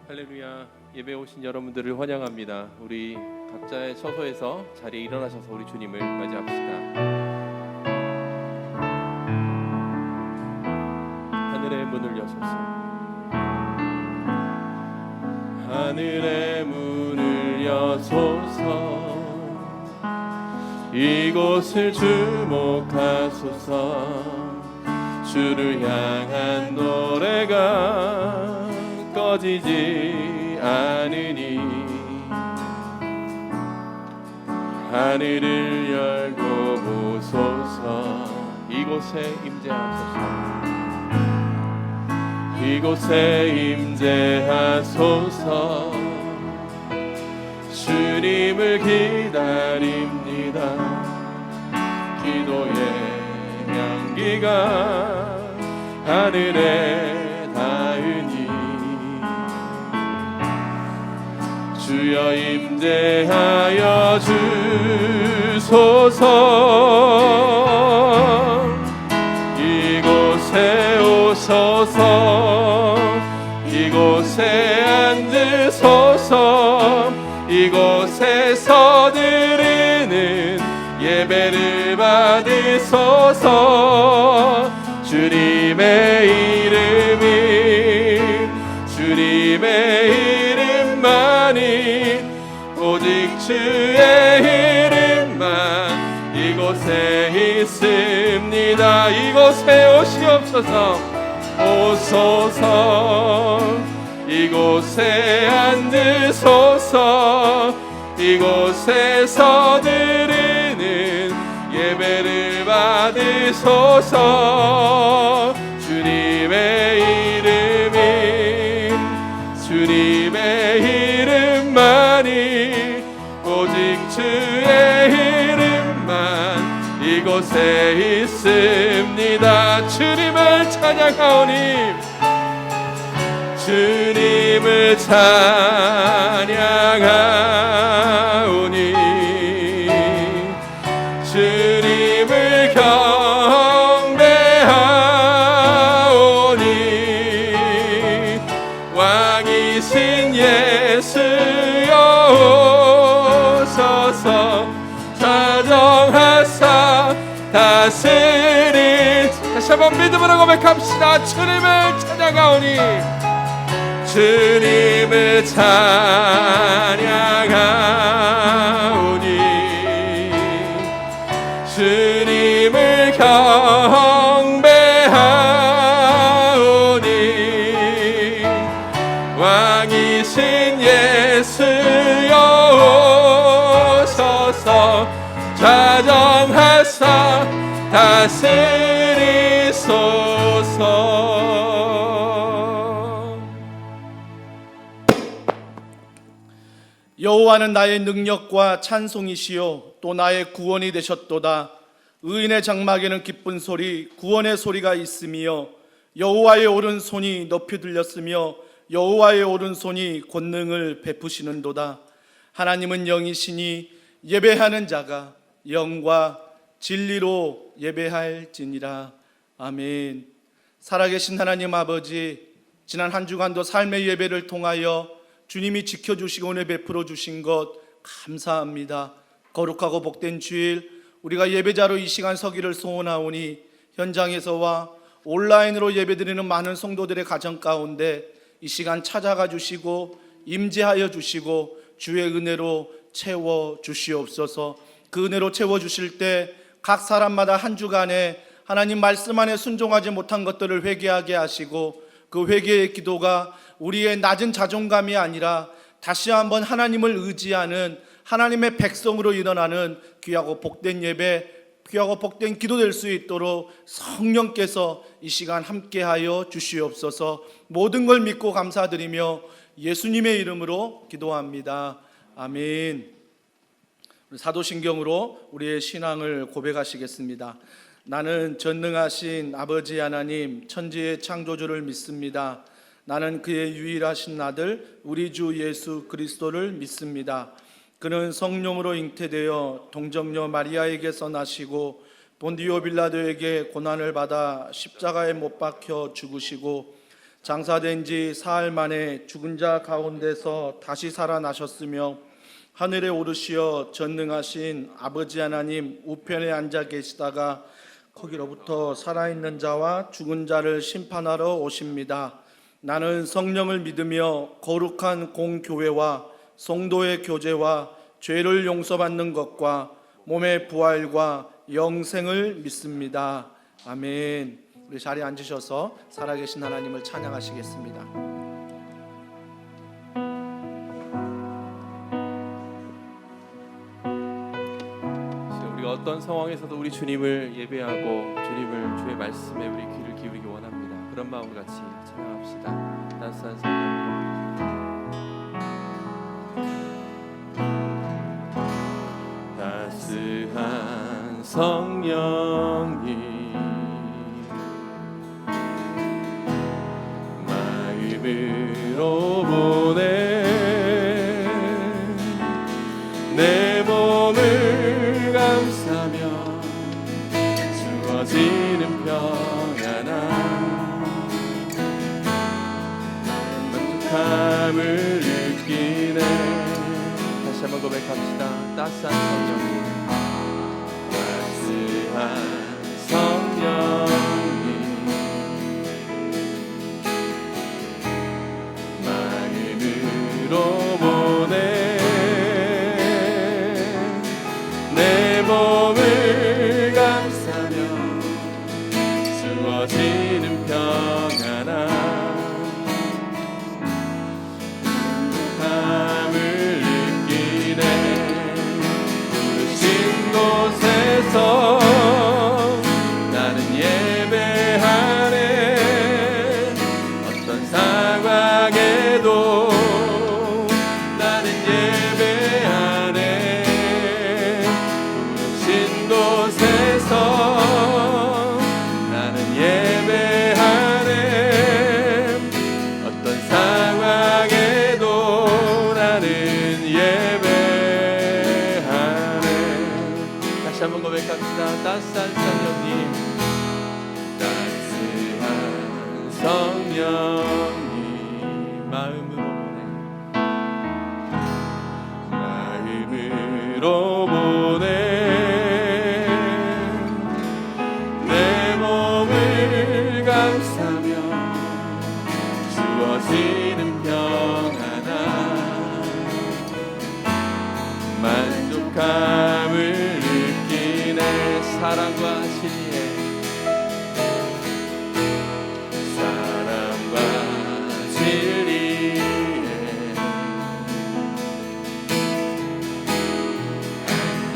할렐루야. 예배 오신 여러분들을 환영합니다. 우리 각자의 처소에서 자리에 일어나셔서 우리 주님을 맞이합시다. 하늘의 문을 여소서. 하늘의 문을 여소서. 이곳을 주목하소서. 주를 향한 노래가 꺼지지 않으니 하늘을 열고 보소서. 이곳에 임재하소서. 이곳에 임재하소서. 주님을 기다립니다. 기도의 향기가 하늘에 닿으니 주여 임재하여 주소서. 이곳에 오소서. 이곳에 앉으소서. 이곳에서 드리는 예배를 받으소서. 주님의 이름만이 오직 주의 이름만 이곳에 있습니다. 이곳에 오시옵소서. 오소서. 이곳에 앉으소서. 이곳에서 드리는 예배를 받으소서. 주님의 이름만이 오직 주의 이름만 이곳에 있습니다. 주님을 찬양하오니 주님을 찬양하오니 주님을 경배하오니 왕이신 예수여 오소서. 자정하사 다스린 다시 한번 믿음으로 고백합시다. 주님을 찬양하오니 주님을 찬양하오니 주님을 경배하오니 왕이신 예수여 오소서. 자정하사 다스리소서. 여호와는 나의 능력과 찬송이시요 또 나의 구원이 되셨도다. 의인의 장막에는 기쁜 소리 구원의 소리가 있으며 여호와의 오른손이 높이 들렸으며 여호와의 오른손이 권능을 베푸시는도다. 하나님은 영이시니 예배하는 자가 영과 진리로 예배할지니라. 아멘. 살아계신 하나님 아버지, 지난 한 주간도 삶의 예배를 통하여 주님이 지켜주시고 은혜 베풀어 주신 것 감사합니다. 거룩하고 복된 주일, 우리가 예배자로 이 시간 서기를 소원하오니 현장에서와 온라인으로 예배드리는 많은 성도들의 가정 가운데 이 시간 찾아가 주시고 임재하여 주시고 주의 은혜로 채워 주시옵소서. 그 은혜로 채워 주실 때 각 사람마다 한 주간에 하나님 말씀 안에 순종하지 못한 것들을 회개하게 하시고 그 회개의 기도가 우리의 낮은 자존감이 아니라 다시 한번 하나님을 의지하는 하나님의 백성으로 일어나는 귀하고 복된 예배, 귀하고 복된 기도 될 수 있도록 성령께서 이 시간 함께하여 주시옵소서. 모든 걸 믿고 감사드리며 예수님의 이름으로 기도합니다. 아멘. 사도신경으로 우리의 신앙을 고백하시겠습니다. 나는 전능하신 아버지 하나님 천지의 창조주를 믿습니다. 나는 그의 유일하신 아들 우리 주 예수 그리스도를 믿습니다. 그는 성령으로 잉태되어 동정녀 마리아에게서 나시고 본디오 빌라도에게 고난을 받아 십자가에 못 박혀 죽으시고 장사된 지 사흘 만에 죽은 자 가운데서 다시 살아나셨으며 하늘에 오르시어 전능하신 아버지 하나님 우편에 앉아 계시다가 거기로부터 살아있는 자와 죽은 자를 심판하러 오십니다. 나는 성령을 믿으며 거룩한 공교회와 성도의 교제와 죄를 용서받는 것과 몸의 부활과 영생을 믿습니다. 아멘. 우리 자리에 앉으셔서 살아계신 하나님을 찬양하시겠습니다. 우리가 어떤 상황에서도 우리 주님을 예배하고 주님을 주의 말씀에 우리 귀를 기울이기 원합니다. 그런 마음을 같이 찬양합시다. 따스한 성령님 마음으로 보내 내 몸을 감싸며 주어지는 평안함 만족함을 느끼네. 다시 한번 고백합시다. 따스한 성령님 성령님 마음으로 보내 내 몸을 감싸며 주어지는 평안함 감을 느끼네. 부르신 곳에서 한번 고백합시다. 따스한 성령님 따스한 성령님 마음으로 보내 내 몸을 감싸며 주어지는 평안함 만족함을 사랑과 진리에 사랑과 진리에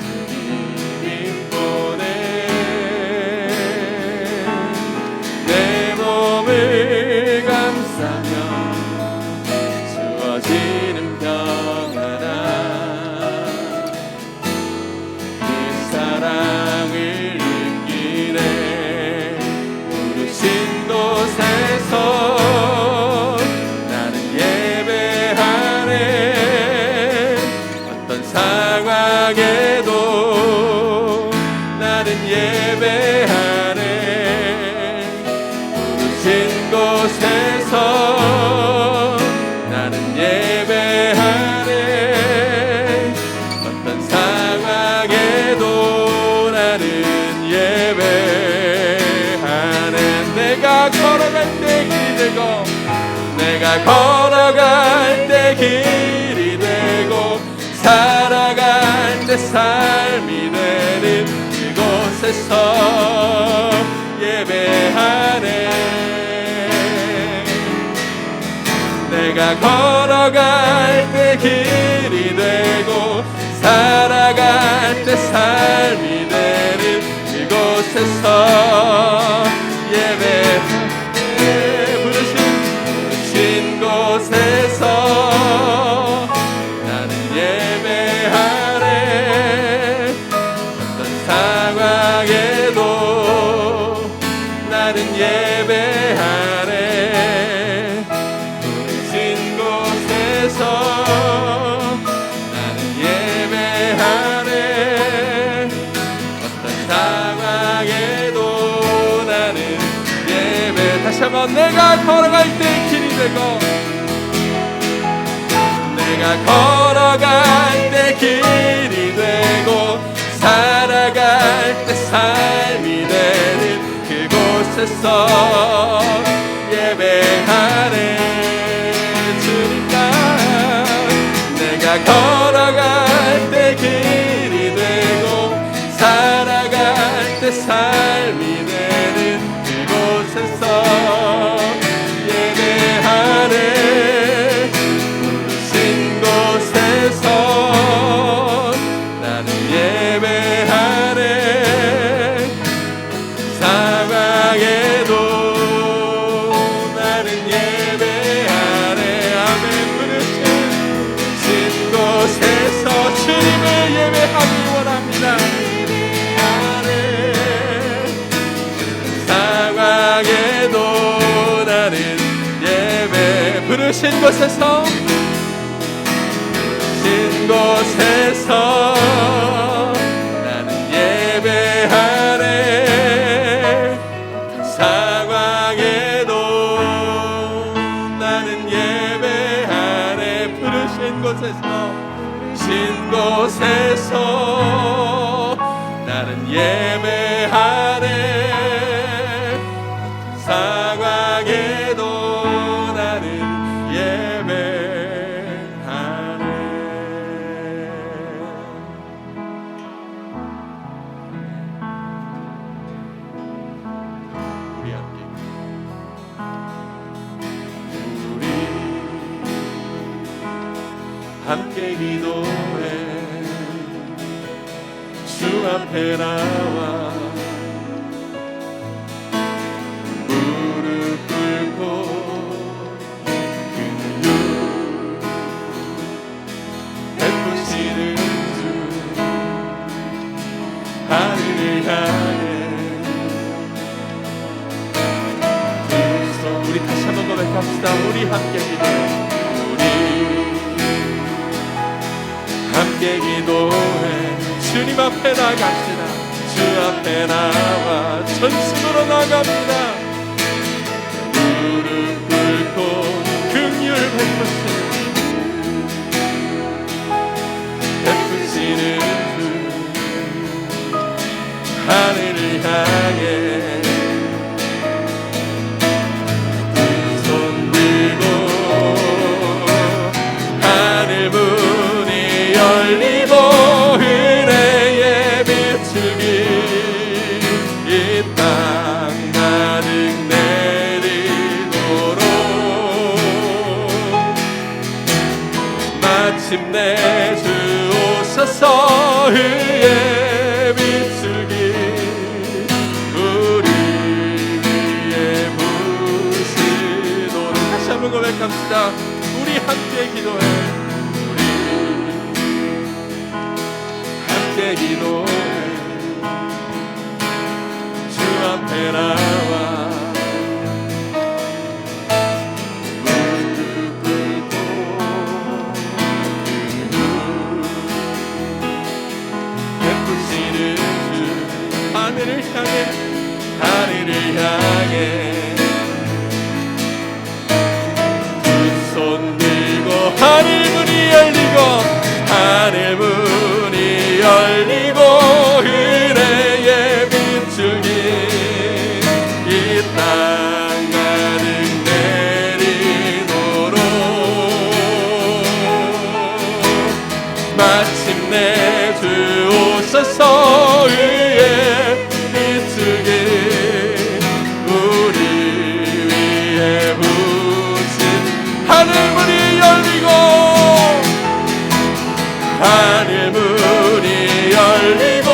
하느님 보내 내 몸을 감싸며 주어지는 평안함 그 사랑을 나는 예배하네. 어떤 상황에도 나는 예배하네. 부르신 곳에서 나는 예배하네. 어떤 상황에도 나는 예배하네. 내가 걸어갈 때 길이 되고 내가 걸어갈 때 길이 되고 살아갈 때 삶이 되는 그곳에서 예배하네. 내가 걸어갈 때 길이 되고 살아갈 때 삶이 되는 그곳에서 예배하네. 부르신 곳에서 나는 예배하네. 어떤 상황에도 나는 예배하네. 부르신 곳에서 나는 예배하네. 어떤 상황에도 나는 예배. 다시 한번 내가 걸어갈 때 되고 내가 걸어갈 때 길이 되고 살아갈 때 삶이 되는 그곳에서 예배하네 주님과 내가 걸어갈 때 길이 되고 살아갈 때 삶이 되는 그곳에서 예배하네 부르신 곳에서 나는 예배하네 상황에도 나는 예배하네 아멘 부르신 곳에서 주님을 예배하기 원합니다 상황에도 나는 예배 부르신 곳에서 나는 예배하네 상황에도 나는 예배하네 부르신 곳에서 나는 예배하네 상황에도 나는 예배하네 우리 함께 기도해 주 앞에 나와 무릎 꿇고 긍휼 베푸시는 주 하늘을 향해 우리 다시 한번 고백합시다. 우리 함께 기도해 함께 기도해 주님 앞에 나갑시다. 주 앞에 나와 전심으로 나갑니다. 무릎 꿇고 긍휼 베푸시는 주 하늘을 향해 두 손 들고 하늘 열리고 은혜의 비추기 이 땅 가득 내리도록 마침내 주 오셔서 의의 비추기 우리 위에 부시도록 다시 한번 고백합시다. 우리 함께 기도해 기도해 주 앞에 나와 무릎 꿇고 베푸시는 주 하늘을 향해 두 손 들고 하늘 문이 열리고 하늘 문이 열리고 은혜의 비추기 이 땅 가득 내리도록 마침내 주 오셔서 의의 비추기 우리 위에 부신 하늘 문이 열리고 하늘 문이 열리고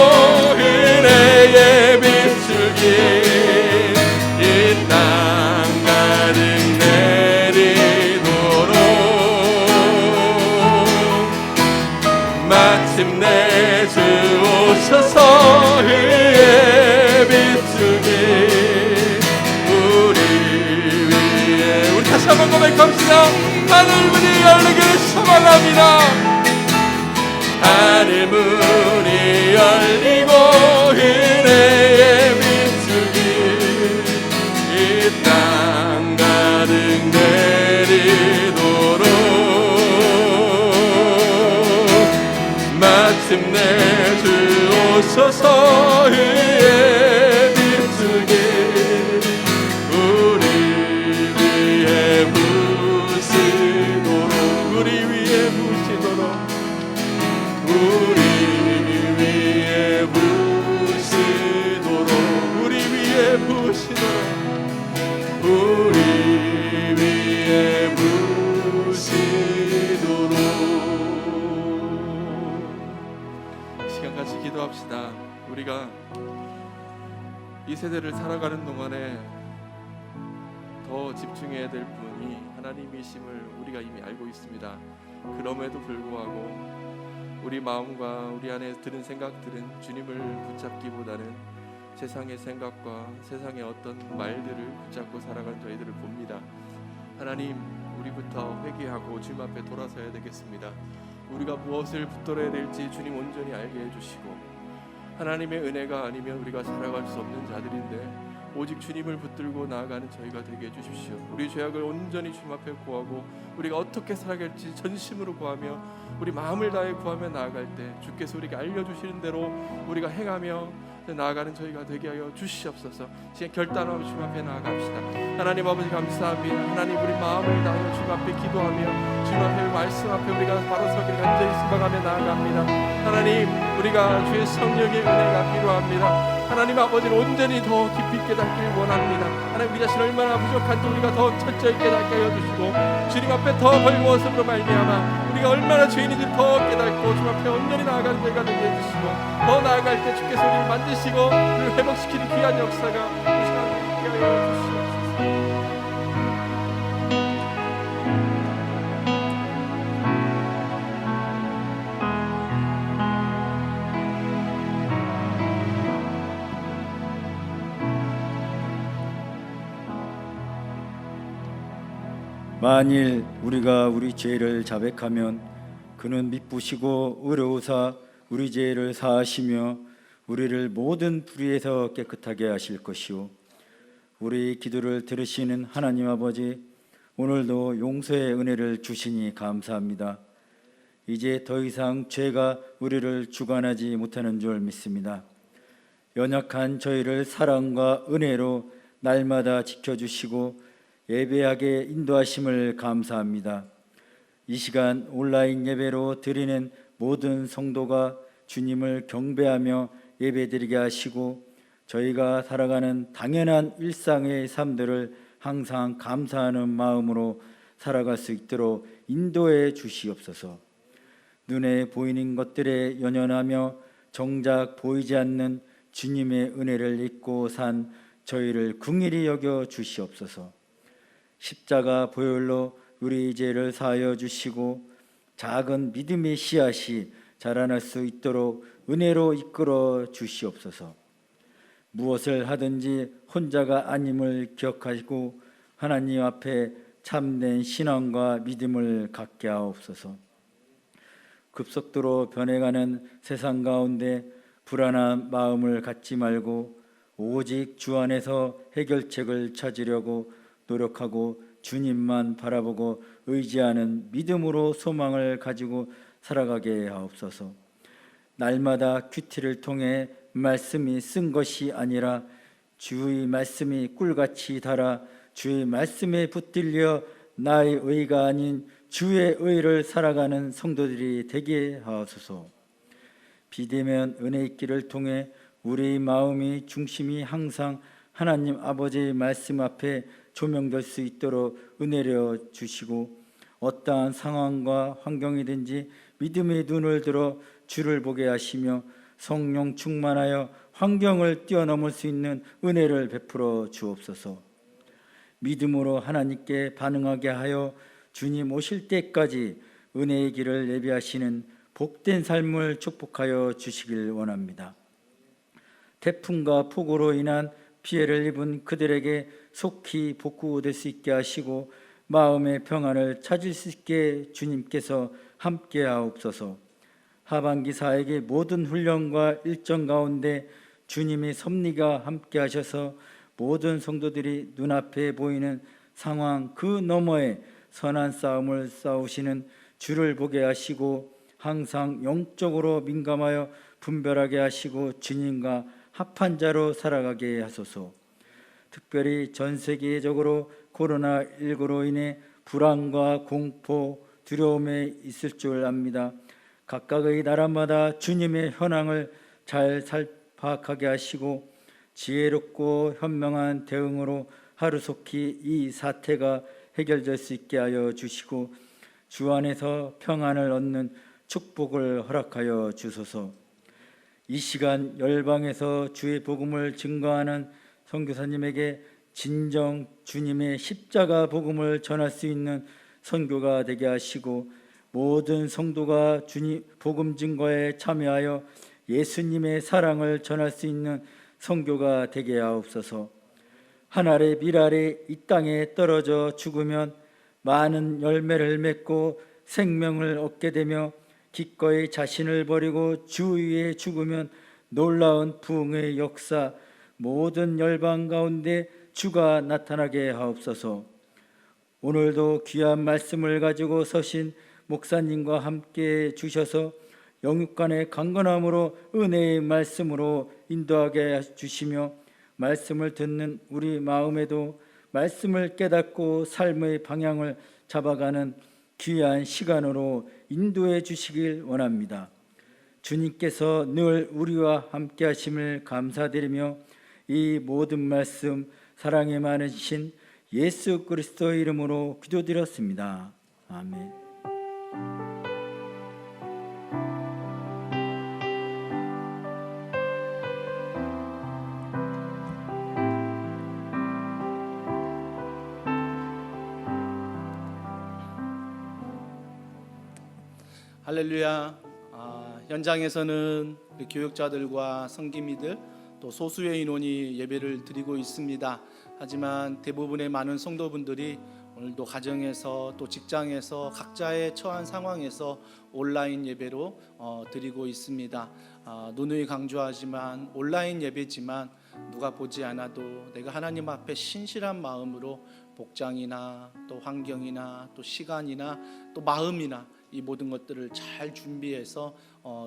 은혜의 비추기 이 땅 가득 내리도록 마침내 주 오셔서 의의 비추기 우리 위에 우리 다시 한번 고백합시다. 하늘 문이 열리기를 소망합니다. 하늘 문이 열리고 은혜의 비추기 이 땅 가득 내리도록 마침내 주옵소서 의에 비추게 우리 위에 부시도록 우리 위에 부시도록 우리 위에 부시도록 우리 위에 부시도록 우리 위에 부시도록 시간 같이 기도합시다. 우리가 이 세대를 살아가는 동안에 더 집중해야 될 분이 하나님이심을 우리가 이미 알고 있습니다. 그럼에도 불구하고 우리 마음과 우리 안에 드는 생각들은 주님을 붙잡기보다는 세상의 생각과 세상의 어떤 말들을 붙잡고 살아간 저희들을 봅니다. 하나님, 우리부터 회개하고 주님 앞에 돌아서야 되겠습니다. 우리가 무엇을 붙들어야 될지 주님 온전히 알게 해주시고, 하나님의 은혜가 아니면 우리가 살아갈 수 없는 자들인데 오직 주님을 붙들고 나아가는 저희가 되게 해주십시오. 우리 죄악을 온전히 주님 앞에 구하고 우리가 어떻게 살아갈지 전심으로 구하며 우리 마음을 다해 구하며 나아갈 때 주께서 우리에게 알려주시는 대로 우리가 행하며 나아가는 저희가 되게 하여 주시옵소서. 지금 결단하고 주님 앞에 나아갑시다. 하나님 아버지 감사합니다. 하나님, 우리 마음을 다하여 주님 앞에 기도하며 주님 앞에 말씀 앞에 우리가 바로 서기를 간절히 수박하며 나아갑니다. 하나님, 우리가 주의 성령의 은혜가 필요합니다. 하나님 아버지를 온전히 더 깊이 깨닫기를 원합니다. 하나님, 우리 자신 얼마나 부족한지 우리가 더 철저히 깨닫게 하여 주시고 주님 앞에 더 벌거웠음으로 말미암아 우리가 얼마나 죄인인지 더 깨닫고 주님 앞에 온전히 나아가는 저희가 되게 해주시고, 더 나아갈 때 주께서 우리를 만드시고 우리를 회복시키는 귀한 역사가 이 시간에 있게 하여 주시옵소서. 만일 우리가 우리 죄를 자백하면 그는 미쁘시고 의로우사 우리 죄를 사하시며 우리를 모든 불의에서 깨끗하게 하실 것이요, 우리 기도를 들으시는 하나님 아버지, 오늘도 용서의 은혜를 주시니 감사합니다. 이제 더 이상 죄가 우리를 주관하지 못하는 줄 믿습니다. 연약한 저희를 사랑과 은혜로 날마다 지켜주시고 예배하게 인도하심을 감사합니다. 이 시간 온라인 예배로 드리는 모든 성도가 주님을 경배하며 예배드리게 하시고 저희가 살아가는 당연한 일상의 삶들을 항상 감사하는 마음으로 살아갈 수 있도록 인도해 주시옵소서. 눈에 보이는 것들에 연연하며 정작 보이지 않는 주님의 은혜를 잊고 산 저희를 긍휼히 여겨 주시옵소서. 십자가 보혈로 우리 죄를 사하여 주시고 작은 믿음의 씨앗이 자라날 수 있도록 은혜로 이끌어 주시옵소서. 무엇을 하든지 혼자가 아님을 기억하시고 하나님 앞에 참된 신앙과 믿음을 갖게 하옵소서. 급속도로 변해가는 세상 가운데 불안한 마음을 갖지 말고 오직 주 안에서 해결책을 찾으려고 노력하고 주님만 바라보고 의지하는 믿음으로 소망을 가지고 살아가게 하옵소서. 날마다 큐티를 통해 말씀이 쓴 것이 아니라 주의 말씀이 꿀같이 달아 주의 말씀에 붙들려 나의 의가 아닌 주의 의를 살아가는 성도들이 되게 하옵소서. 비대면 은혜 있기를 통해 우리 마음이 중심이 항상 하나님 아버지의 말씀 앞에 조명될 수 있도록 은혜려 주시고 어떠한 상황과 환경이든지 믿음의 눈을 들어 주를 보게 하시며 성령 충만하여 환경을 뛰어넘을 수 있는 은혜를 베풀어 주옵소서. 믿음으로 하나님께 반응하게 하여 주님 오실 때까지 은혜의 길을 예비하시는 복된 삶을 축복하여 주시길 원합니다. 태풍과 폭우로 인한 피해를 입은 그들에게 속히 복구될 수 있게 하시고 마음의 평안을 찾을 수 있게 주님께서 함께 하옵소서. 하반기 사역의 모든 훈련과 일정 가운데 주님의 섭리가 함께 하셔서 모든 성도들이 눈앞에 보이는 상황 그 너머에 선한 싸움을 싸우시는 주를 보게 하시고 항상 영적으로 민감하여 분별하게 하시고 주님과 합한 자로 살아가게 하소서. 특별히 전 세계적으로 코로나19로 인해 불안과 공포, 두려움에 있을 줄 압니다. 각각의 나라마다 주님의 현황을 잘 파악하게 하시고 지혜롭고 현명한 대응으로 하루속히 이 사태가 해결될 수 있게 하여 주시고 주 안에서 평안을 얻는 축복을 허락하여 주소서. 이 시간 열방에서 주의 복음을 증거하는 선교사님에게 진정 주님의 십자가 복음을 전할 수 있는 선교가 되게 하시고 모든 성도가 주님 복음 증거에 참여하여 예수님의 사랑을 전할 수 있는 선교가 되게 하옵소서. 한 알의 밀알이 이 땅에 떨어져 죽으면 많은 열매를 맺고 생명을 얻게 되며 기꺼이 자신을 버리고 주 위에 죽으면 놀라운 부흥의 역사, 모든 열방 가운데 주가 나타나게 하옵소서. 오늘도 귀한 말씀을 가지고 서신 목사님과 함께 주셔서 영육간의 강건함으로 은혜의 말씀으로 인도하게 주시며 말씀을 듣는 우리 마음에도 말씀을 깨닫고 삶의 방향을 잡아가는 귀한 시간으로 인도해 주시길 원합니다. 주님께서 늘 우리와 함께 하심을 감사드리며 이 모든 말씀 사랑이 많으신 예수 그리스도의 이름으로 기도드렸습니다. 아멘. 할렐루야. 현장에서는 우리 교육자들과 성김이들 또 소수의 인원이 예배를 드리고 있습니다. 하지만 대부분의 많은 성도분들이 오늘도 가정에서 또 직장에서 각자의 처한 상황에서 온라인 예배로 드리고 있습니다. 누누이 강조하지만 온라인 예배지만 누가 보지 않아도 내가 하나님 앞에 신실한 마음으로 복장이나 또 환경이나 또 시간이나 또 마음이나 이 모든 것들을 잘 준비해서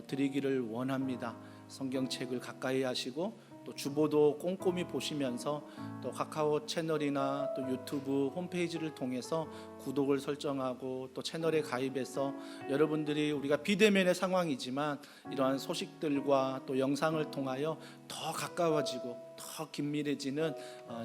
드리기를 원합니다. 성경책을 가까이 하시고 또 주보도 꼼꼼히 보시면서 또 카카오 채널이나 또 유튜브 홈페이지를 통해서 구독을 설정하고 또 채널에 가입해서 여러분들이 우리가 비대면의 상황이지만 이러한 소식들과 또 영상을 통하여 더 가까워지고 더 긴밀해지는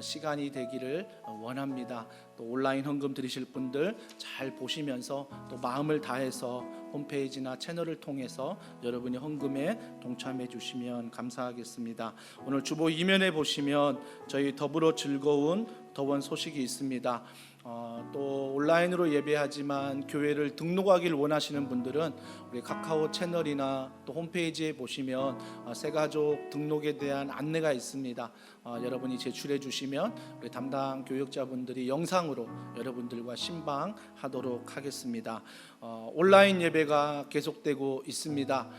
시간이 되기를 원합니다. 또 온라인 헌금 드리실 분들 잘 보시면서 또 마음을 다해서 홈페이지나 채널을 통해서 여러분이 헌금에 동참해 주시면 감사하겠습니다. 오늘 주보 이면에 보시면 저희 더불어 즐거운 더원 소식이 있습니다. 또 온라인으로 예배하지만 교회를 등록하기를 원하시는 분들은 우리 카카오 채널이나 또 홈페이지에 보시면 새가족 등록에 대한 안내가 있습니다. 여러분이 제출해 주시면 우리 담당 교육자분들이 영상으로 여러분들과 신방하도록 하겠습니다. 온라인 예배가 계속되고 있습니다.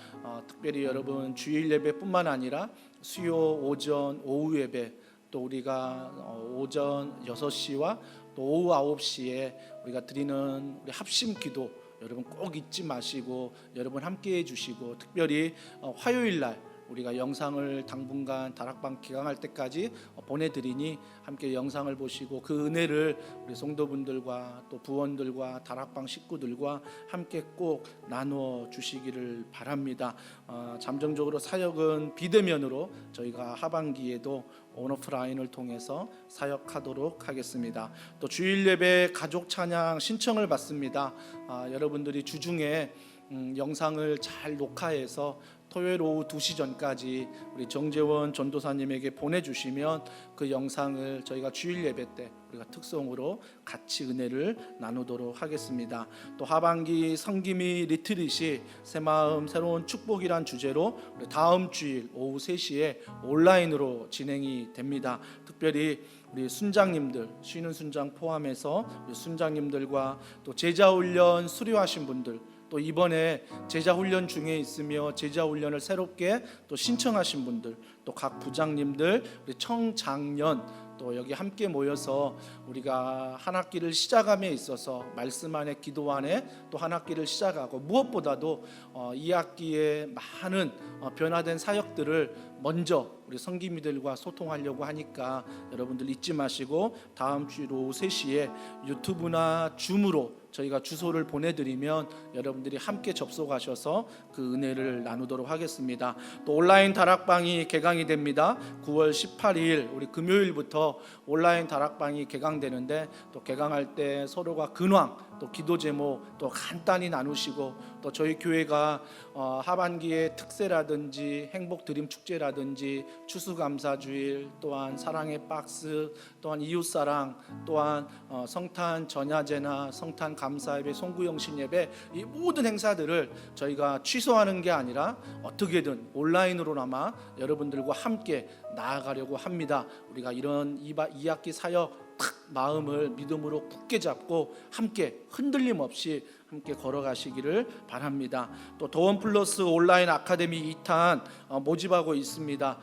특별히 여러분 주일 예배뿐만 아니라 수요 오전 오후 예배 또 우리가 오전 6시와 또 오후 9시에 우리가 드리는 우리 합심 기도 여러분 꼭 잊지 마시고 여러분 함께 해주시고 특별히 화요일 날 우리가 영상을 당분간 다락방 기강할 때까지 보내드리니 함께 영상을 보시고 그 은혜를 우리 성도분들과 또 부원들과 다락방 식구들과 함께 꼭 나누어 주시기를 바랍니다. 잠정적으로 사역은 비대면으로 저희가 하반기에도 온오프라인을 통해서 사역하도록 하겠습니다. 또 주일 예배 가족 찬양 신청을 받습니다. 여러분들이 주중에 영상을 잘 녹화해서 토요일 오후 2시 전까지 우리 정재원 전도사님에게 보내주시면 그 영상을 저희가 주일 예배 때 우리가 특송으로 같이 은혜를 나누도록 하겠습니다. 또 하반기 성김이 리트릿이 새마음 새로운 축복이란 주제로 우리 다음 주일 오후 3시에 온라인으로 진행이 됩니다. 특별히 우리 순장님들 쉬는 순장 포함해서 우리 순장님들과 또 제자훈련 수료하신 분들 또 이번에 제자훈련 중에 있으며 제자훈련을 새롭게 또 신청하신 분들 또 각 부장님들 우리 청장년 또 여기 함께 모여서 우리가 한 학기를 시작함에 있어서 말씀 안에 기도 안에 또 한 학기를 시작하고 무엇보다도 이 학기에 많은 변화된 사역들을 먼저 우리 성기미들과 소통하려고 하니까 여러분들 잊지 마시고 다음 주 오후 3시에 유튜브나 줌으로 저희가 주소를 보내드리면 여러분들이 함께 접속하셔서 그 은혜를 나누도록 하겠습니다. 또 온라인 다락방이 개강이 됩니다. 9월 18일 우리 금요일부터 온라인 다락방이 개강되는데 또 개강할 때 서로가 근황 또 기도 제목 또 간단히 나누시고 또 저희 교회가 하반기에 특세라든지 행복 드림 축제라든지 추수감사주일 또한 사랑의 박스 또한 이웃사랑 또한 성탄 전야제나 성탄 감사예배 송구영신 예배 이 모든 행사들을 저희가 취소하는 게 아니라 어떻게든 온라인으로나마 여러분들과 함께 나아가려고 합니다. 우리가 이런 2학기 사역 탁 마음을 믿음으로 굳게 잡고 함께 흔들림 없이 함께 걸어가시기를 바랍니다. 또 더원 플러스 온라인 아카데미 2탄 모집하고 있습니다.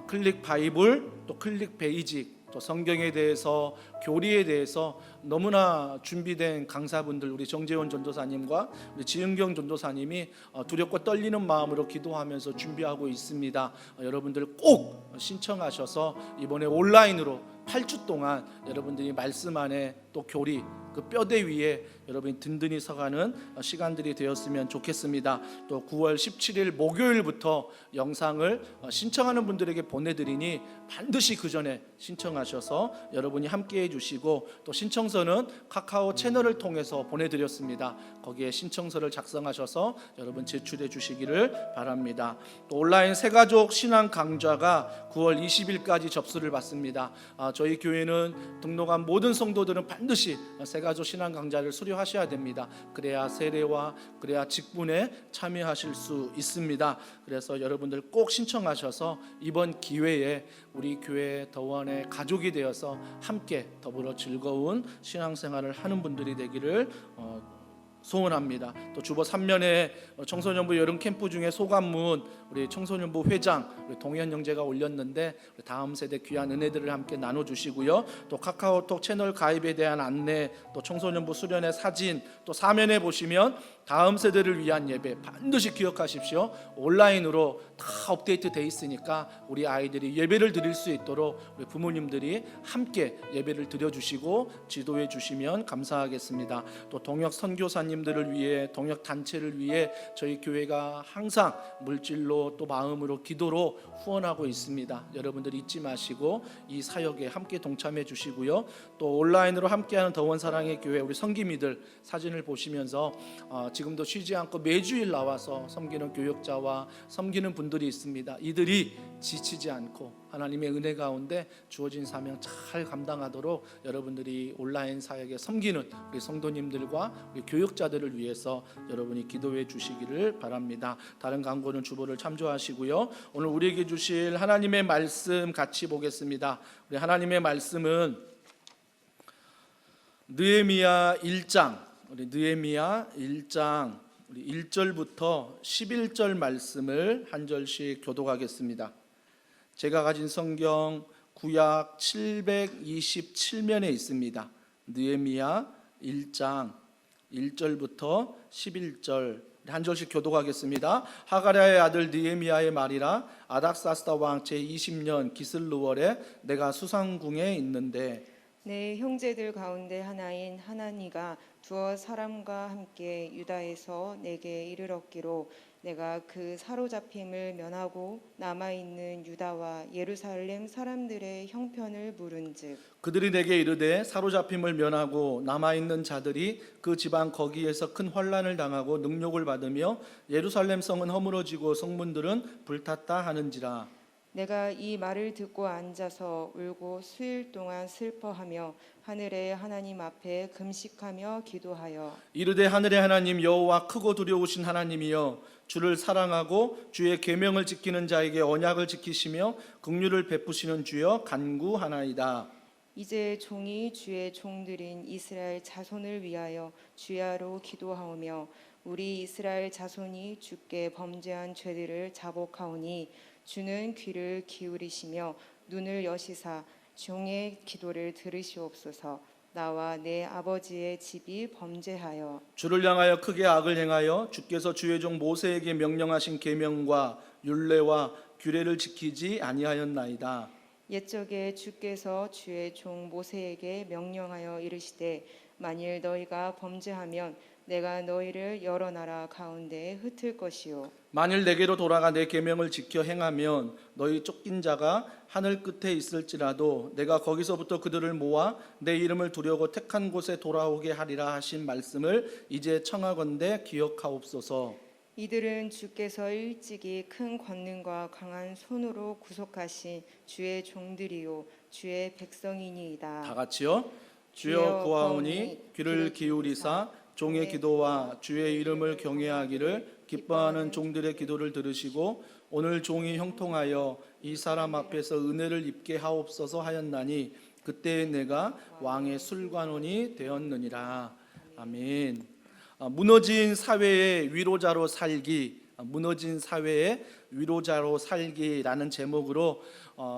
클릭 바이블 또 클릭 베이직 또 성경에 대해서 교리에 대해서 너무나 준비된 강사분들 우리 정재원 전도사님과 우리 지은경 전도사님이 두렵고 떨리는 마음으로 기도하면서 준비하고 있습니다. 여러분들 꼭 신청하셔서 이번에 온라인으로 8주 동안 여러분들이 말씀 안에 또 교리 그 뼈대 위에 여러분이 든든히 서가는 시간들이 되었으면 좋겠습니다. 또 9월 17일 목요일부터 영상을 신청하는 분들에게 보내드리니 반드시 그 전에 신청하셔서 여러분이 함께해 주시고 또 신청서는 카카오 채널을 통해서 보내드렸습니다. 거기에 신청서를 작성하셔서 여러분 제출해 주시기를 바랍니다. 또 온라인 새가족 신앙 강좌가 9월 20일까지 접수를 받습니다. 저희 교회는 등록한 모든 성도들은 반드시 새가족 신앙 강좌를 수료하셔야 됩니다. 그래야 세례와 그래야 직분에 참여하실 수 있습니다. 그래서 여러분들 꼭 신청하셔서 이번 기회에 우리 교회 더원의 가족이 되어서 함께 더불어 즐거운 신앙생활을 하는 분들이 되기를 소원합니다. 또 주보 3면에 청소년부 여름 캠프 중에 소감문 우리 청소년부 회장 우리 동현 형제가 올렸는데 다음 세대 귀한 은혜들을 함께 나눠주시고요. 또 카카오톡 채널 가입에 대한 안내 또 청소년부 수련의 사진 또 4면에 보시면 다음 세대를 위한 예배 반드시 기억하십시오. 온라인으로 다 업데이트 돼 있으니까 우리 아이들이 예배를 드릴 수 있도록 우리 부모님들이 함께 예배를 드려주시고 지도해 주시면 감사하겠습니다. 또 동역 선교사님들을 위해 동역 단체를 위해 저희 교회가 항상 물질로 또 마음으로 기도로 후원하고 있습니다. 여러분들 잊지 마시고 이 사역에 함께 동참해 주시고요. 또 온라인으로 함께하는 더원 사랑의 교회 우리 성기미들 사진을 보시면서 지금도 쉬지 않고 매주일 나와서 섬기는 교역자와 섬기는 분들이 있습니다. 이들이 지치지 않고 하나님의 은혜 가운데 주어진 사명 잘 감당하도록 여러분들이 온라인 사역에 섬기는 우리 성도님들과 우리 교역자들을 위해서 여러분이 기도해 주시기를 바랍니다. 다른 광고는 주보를 참조하시고요. 오늘 우리에게 주실 하나님의 말씀 같이 보겠습니다. 우리 하나님의 말씀은 느헤미야 1장 우리 느헤미야 1장 우리 1절부터 11절 말씀을 한 절씩 교독하겠습니다. 제가 가진 성경 구약 727면에 있습니다. 느헤미야 1장 1절부터 11절 한 절씩 교독하겠습니다. 하가랴의 아들 느헤미야의 말이라 아닥사스다 왕 제20년 기슬루월에 내가 수상궁에 있는데 내 형제들 가운데 하나인 하나니가 두어 사람과 함께 유다에서 내게 이르렀기로 내가 그 사로잡힘을 면하고 남아있는 유다와 예루살렘 사람들의 형편을 물은즉 그들이 내게 이르되 사로잡힘을 면하고 남아있는 자들이 그 지방 거기에서 큰 환난을 당하고 능욕을 받으며 예루살렘 성은 허물어지고 성문들은 불탔다 하는지라. 내가 이 말을 듣고 앉아서 울고 수일 동안 슬퍼하며 하늘의 하나님 앞에 금식하며 기도하여 이르되 하늘의 하나님 여호와 크고 두려우신 하나님이여 주를 사랑하고 주의 계명을 지키는 자에게 언약을 지키시며 긍휼을 베푸시는 주여 간구하나이다. 이제 종이 주의 종들인 이스라엘 자손을 위하여 주야로 기도하오며 우리 이스라엘 자손이 주께 범죄한 죄들을 자복하오니 주는 귀를 기울이시며 눈을 여시사 종의 기도를 들으시옵소서. 나와 내 아버지의 집이 범죄하여 주를 향하여 크게 악을 행하여 주께서 주의 종 모세에게 명령하신 계명과 율례와 규례를 지키지 아니하였나이다. 옛적에 주께서 주의 종 모세에게 명령하여 이르시되 만일 너희가 범죄하면 내가 너희를 여러 나라 가운데에 흩을 것이요 만일 내게로 돌아가 내 계명을 지켜 행하면 너희 쫓긴 자가 하늘 끝에 있을지라도 내가 거기서부터 그들을 모아 내 이름을 두려고 택한 곳에 돌아오게 하리라 하신 말씀을 이제 청하건대 기억하옵소서. 이들은 주께서 일찍이 큰 권능과 강한 손으로 구속하신 주의 종들이요 주의 백성이니이다. 다 같이요. 주여 구하오니 귀를 기울이사 종의 기도와 주의 이름을 경외하기를 기뻐하는 종들의 기도를 들으시고 오늘 종이 형통하여 이 사람 앞에서 은혜를 입게 하옵소서 하였나니 그때 내가 왕의 술관원이 되었느니라. 아멘. 무너진 사회의 위로자로 살기, 무너진 사회의 위로자로 살기라는 제목으로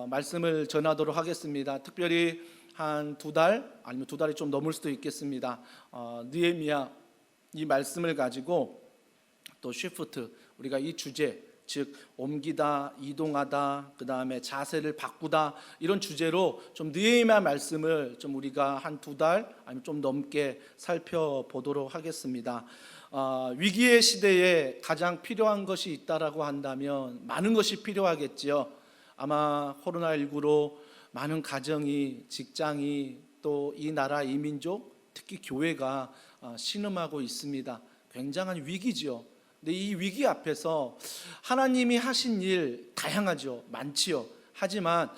말씀을 전하도록 하겠습니다. 특별히 한 2달 아니면 2달이 좀 넘을 수도 있겠습니다. 느헤미야 이 말씀을 가지고 또 쉬프트, 우리가 이 주제, 즉 옮기다, 이동하다, 그 다음에 자세를 바꾸다, 이런 주제로 좀 느헤미야 말씀을 좀 우리가 한 2달 아니면 좀 넘게 살펴보도록 하겠습니다. 위기의 시대에 가장 필요한 것이 있다라고 한다면 많은 것이 필요하겠지요. 아마 코로나19로 많은 가정이, 직장이, 또 이 나라, 이 민족, 특히 교회가 신음하고 있습니다. 굉장한 위기지요. 근데 이 위기 앞에서 하나님이 하신 일 다양하죠. 많지요. 하지만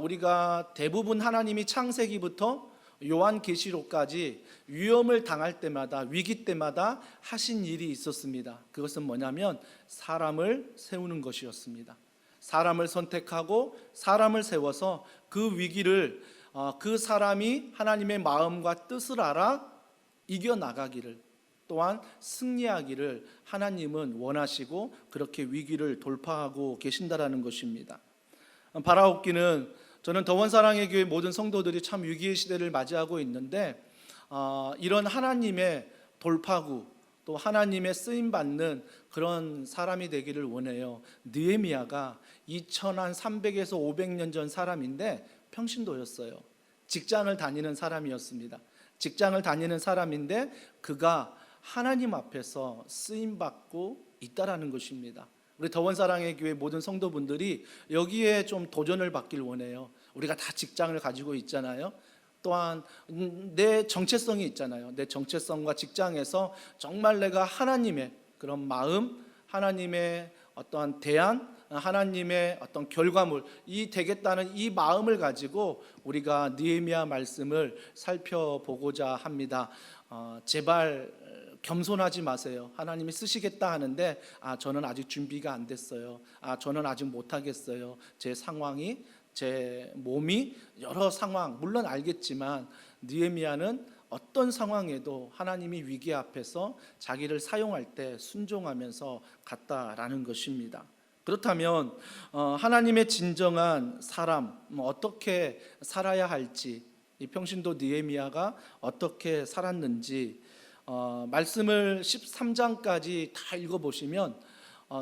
우리가 대부분 하나님이 창세기부터 요한계시록까지 위험을 당할 때마다, 위기 때마다 하신 일이 있었습니다. 그것은 뭐냐면 사람을 세우는 것이었습니다. 사람을 선택하고 사람을 세워서 그 위기를 그 사람이 하나님의 마음과 뜻을 알아 이겨나가기를, 또한 승리하기를 하나님은 원하시고 그렇게 위기를 돌파하고 계신다라는 것입니다. 바라옵기는 저는 더원사랑의 교회 모든 성도들이 참 위기의 시대를 맞이하고 있는데 이런 하나님의 돌파구, 또 하나님의 쓰임받는 그런 사람이 되기를 원해요. 느헤미야가 2300에서 500년 전 사람인데 평신도였어요. 직장을 다니는 사람이었습니다. 직장을 다니는 사람인데 그가 하나님 앞에서 쓰임받고 있다라는 것입니다. 우리 더원사랑의 교회 모든 성도분들이 여기에 좀 도전을 받길 원해요. 우리가 다 직장을 가지고 있잖아요. 또한 내 정체성이 있잖아요. 내 정체성과 직장에서 정말 내가 하나님의 그런 마음, 하나님의 어떠한 대안, 하나님의 어떤 결과물, 이 되겠다는 이 마음을 가지고 우리가 느헤미야 말씀을 살펴보고자 합니다. 제발 겸손하지 마세요. 하나님이 쓰시겠다 하는데 저는 아직 준비가 안 됐어요. 저는 아직 못하겠어요. 제 상황이, 제 몸이, 여러 상황 물론 알겠지만 느헤미야는 어떤 상황에도 하나님이 위기 앞에서 자기를 사용할 때 순종하면서 갔다라는 것입니다. 그렇다면 하나님의 진정한 사람, 어떻게 살아야 할지, 이 평신도 느헤미야가 어떻게 살았는지 말씀을 13장까지 다 읽어보시면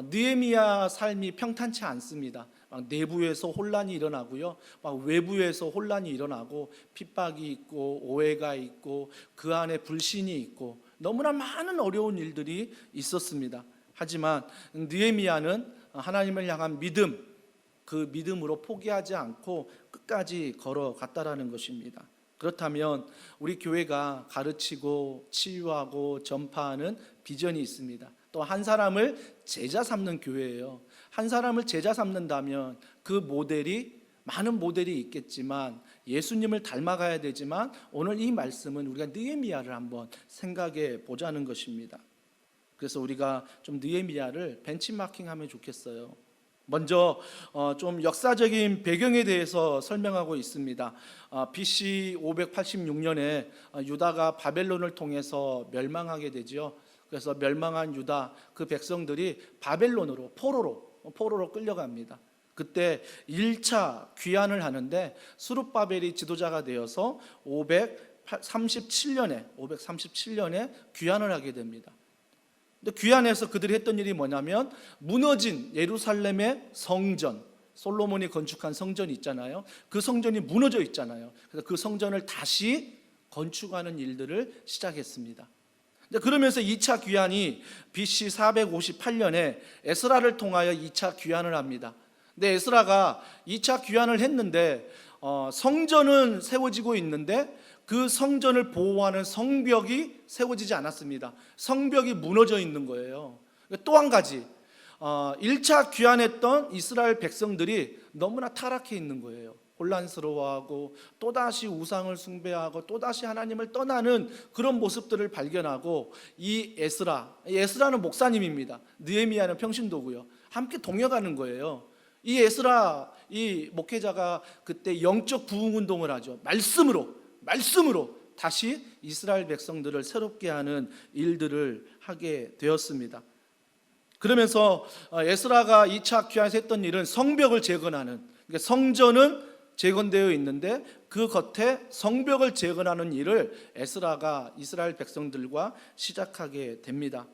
느헤미야 삶이 평탄치 않습니다. 막 내부에서 혼란이 일어나고요, 막 외부에서 혼란이 일어나고 핍박이 있고 오해가 있고 그 안에 불신이 있고 너무나 많은 어려운 일들이 있었습니다. 하지만 느헤미야는 하나님을 향한 믿음, 그 믿음으로 포기하지 않고 끝까지 걸어갔다라는 것입니다. 그렇다면 우리 교회가 가르치고 치유하고 전파하는 비전이 있습니다. 또 한 사람을 제자 삼는 교회예요. 한 사람을 제자 삼는다면 그 모델이, 많은 모델이 있겠지만 예수님을 닮아가야 되지만 오늘 이 말씀은 우리가 느헤미야를 한번 생각해 보자는 것입니다. 그래서 우리가 좀 느헤미야를 벤치마킹하면 좋겠어요. 먼저 좀 역사적인 배경에 대해서 설명하고 있습니다. BC 586년에 유다가 바벨론을 통해서 멸망하게 되지요. 그래서 멸망한 유다 그 백성들이 바벨론으로 포로로 끌려갑니다. 그 그때 1차 귀환을 하는데 수룹바벨이 지도자가 되어서 537년에 귀환을 하게 됩니다. 근데 귀환해서 그들이 했던 일이 뭐냐면 무너진 예루살렘의 성전, 솔로몬이 건축한 성전이 있잖아요. 그 성전이 무너져 있잖아요. 그래서 그 성전을 다시 건축하는 일들을 시작했습니다. 그러면서 2차 귀환이 BC 458년에 에스라를 통하여 2차 귀환을 합니다. 근데 에스라가 2차 귀환을 했는데 성전은 세워지고 있는데 그 성전을 보호하는 성벽이 세워지지 않았습니다. 성벽이 무너져 있는 거예요. 또 한 가지, 1차 귀환했던 이스라엘 백성들이 너무나 타락해 있는 거예요. 혼란스러워하고 또다시 우상을 숭배하고 또다시 하나님을 떠나는 그런 모습들을 발견하고 이 에스라는 목사님입니다. 느헤미야는 평신도고요. 함께 동역하는 거예요. 이 에스라, 이 목회자가 그때 영적 부흥 운동을 하죠. 말씀으로 다시 이스라엘 백성들을 새롭게 하는 일들을 하게 되었습니다. 그러면서 에스라가 2차 귀환에서 했던 일은 성벽을 재건하는, 그러니까 성전은 재건되어 있는데 그 겉에 성벽을 재건하는 일을 에스라가 이스라엘 백성들과 시작하게 됩니다.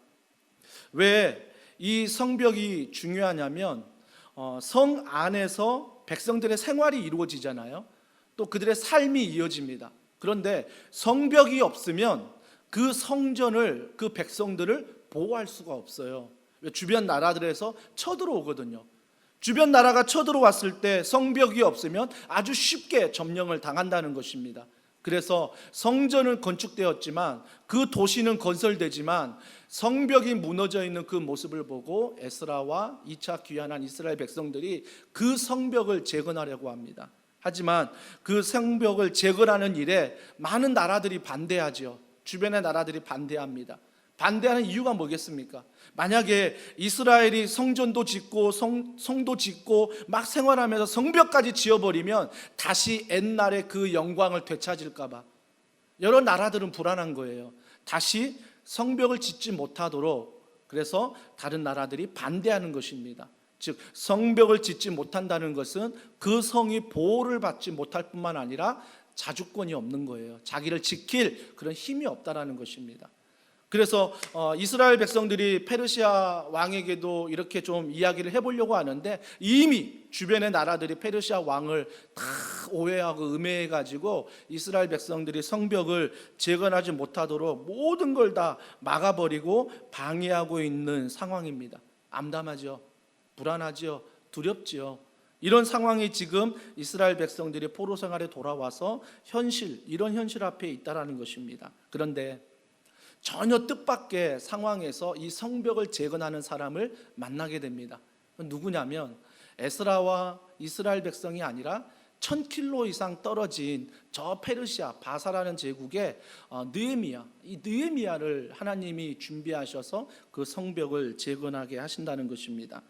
왜 이 성벽이 중요하냐면 성 안에서 백성들의 생활이 이루어지잖아요. 또 그들의 삶이 이어집니다. 그런데 성벽이 없으면 그 성전을, 그 백성들을 보호할 수가 없어요. 주변 나라들에서 쳐들어오거든요. 주변 나라가 쳐들어왔을 때 성벽이 없으면 아주 쉽게 점령을 당한다는 것입니다. 그래서 성전은 건축되었지만, 그 도시는 건설되지만 성벽이 무너져 있는 그 모습을 보고 에스라와 2차 귀환한 이스라엘 백성들이 그 성벽을 재건하려고 합니다. 하지만 그 성벽을 재건하는 일에 많은 나라들이 반대하죠. 주변의 나라들이 반대합니다. 반대하는 이유가 뭐겠습니까? 만약에 이스라엘이 성전도 짓고 성도 짓고 막 생활하면서 성벽까지 지어버리면 다시 옛날의 그 영광을 되찾을까 봐 여러 나라들은 불안한 거예요. 다시 성벽을 짓지 못하도록, 그래서 다른 나라들이 반대하는 것입니다. 즉 성벽을 짓지 못한다는 것은 그 성이 보호를 받지 못할 뿐만 아니라 자주권이 없는 거예요. 자기를 지킬 그런 힘이 없다라는 것입니다. 그래서 이스라엘 백성들이 페르시아 왕에게도 이렇게 좀 이야기를 해보려고 하는데 이미 주변의 나라들이 페르시아 왕을 다 오해하고 음해해가지고 이스라엘 백성들이 성벽을 재건하지 못하도록 모든 걸 다 막아버리고 방해하고 있는 상황입니다. 암담하죠. 불안하죠. 두렵죠. 이런 상황이 지금 이스라엘 백성들이 포로 생활에 돌아와서 이런 현실 앞에 있다라는 것입니다. 그런데 전혀 뜻밖의 상황에서 이 성벽을 재건하는 사람을 만나게 됩니다. 누구냐면 에스라와 이스라엘 백성이 아니라 1000km 이상 떨어진 저 페르시아 바사라는 제국의 느헤미야, 이 느헤미야를 하나님이 준비하셔서 그 성벽을 재건하게 하신다는 것입니다.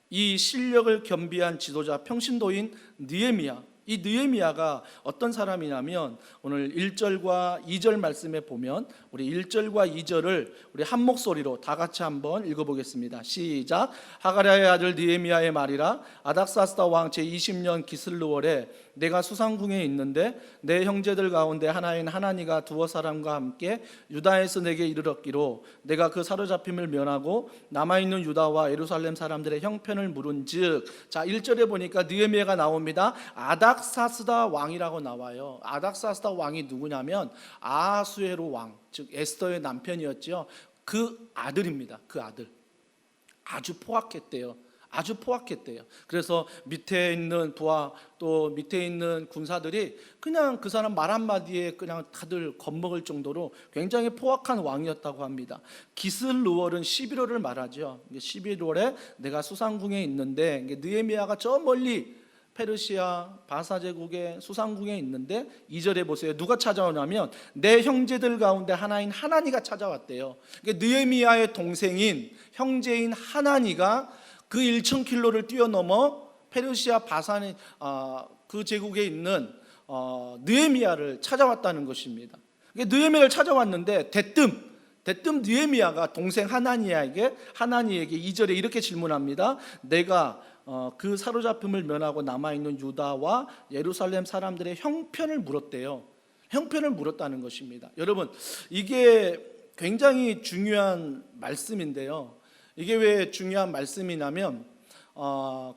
이 실력을 겸비한 지도자 평신도인 느헤미야, 이 느헤미야가 어떤 사람이냐면 오늘 1절과 2절 말씀에 보면 우리 1절과 2절을 우리 한 목소리로 다 같이 한번 읽어보겠습니다. 시작. 하가랴의 아들 느헤미야의 말이라. 아닥사스다 왕 제20년 기슬르월에 내가 수상궁에 있는데 내 형제들 가운데 하나인 하나니가 두어 사람과 함께 유다에서 내게 이르렀기로 내가 그 사로잡힘을 면하고 남아있는 유다와 예루살렘 사람들의 형편을 물은즉, 자 1절에 보니까 느헤미야가 나옵니다. 아닥사스다 왕이라고 나와요. 아닥사스다 왕이 누구냐면 아하수에로 왕, 즉 에스더의 남편이었죠. 그 아들입니다. 그 아들. 아주 포악했대요. 그래서 밑에 있는 부하 또 밑에 있는 군사들이 그냥 그 사람 말 한마디에 그냥 다들 겁먹을 정도로 굉장히 포악한 왕이었다고 합니다. 기슬르월은 11월을 말하죠. 11월에 내가 수상궁에 있는데 느헤미야가 저 멀리 페르시아 바사 제국의 수상궁에 있는데 2절에 보세요. 누가 찾아오냐면 내 형제들 가운데 하나인 하나니가 찾아왔대요. 느헤미야의 동생인 형제인 하나니가 그 1000km를 뛰어넘어 페르시아 바산 그 제국에 있는 느헤미야를 찾아왔다는 것입니다. 느헤미야를 찾아왔는데 대뜸 느헤미야가 동생 하나니에게 2절에 이렇게 질문합니다. 내가 그 사로잡힘을 면하고 남아있는 유다와 예루살렘 사람들의 형편을 물었대요. 형편을 물었다는 것입니다. 여러분, 이게 굉장히 중요한 말씀인데요. 이게 왜 중요한 말씀이냐면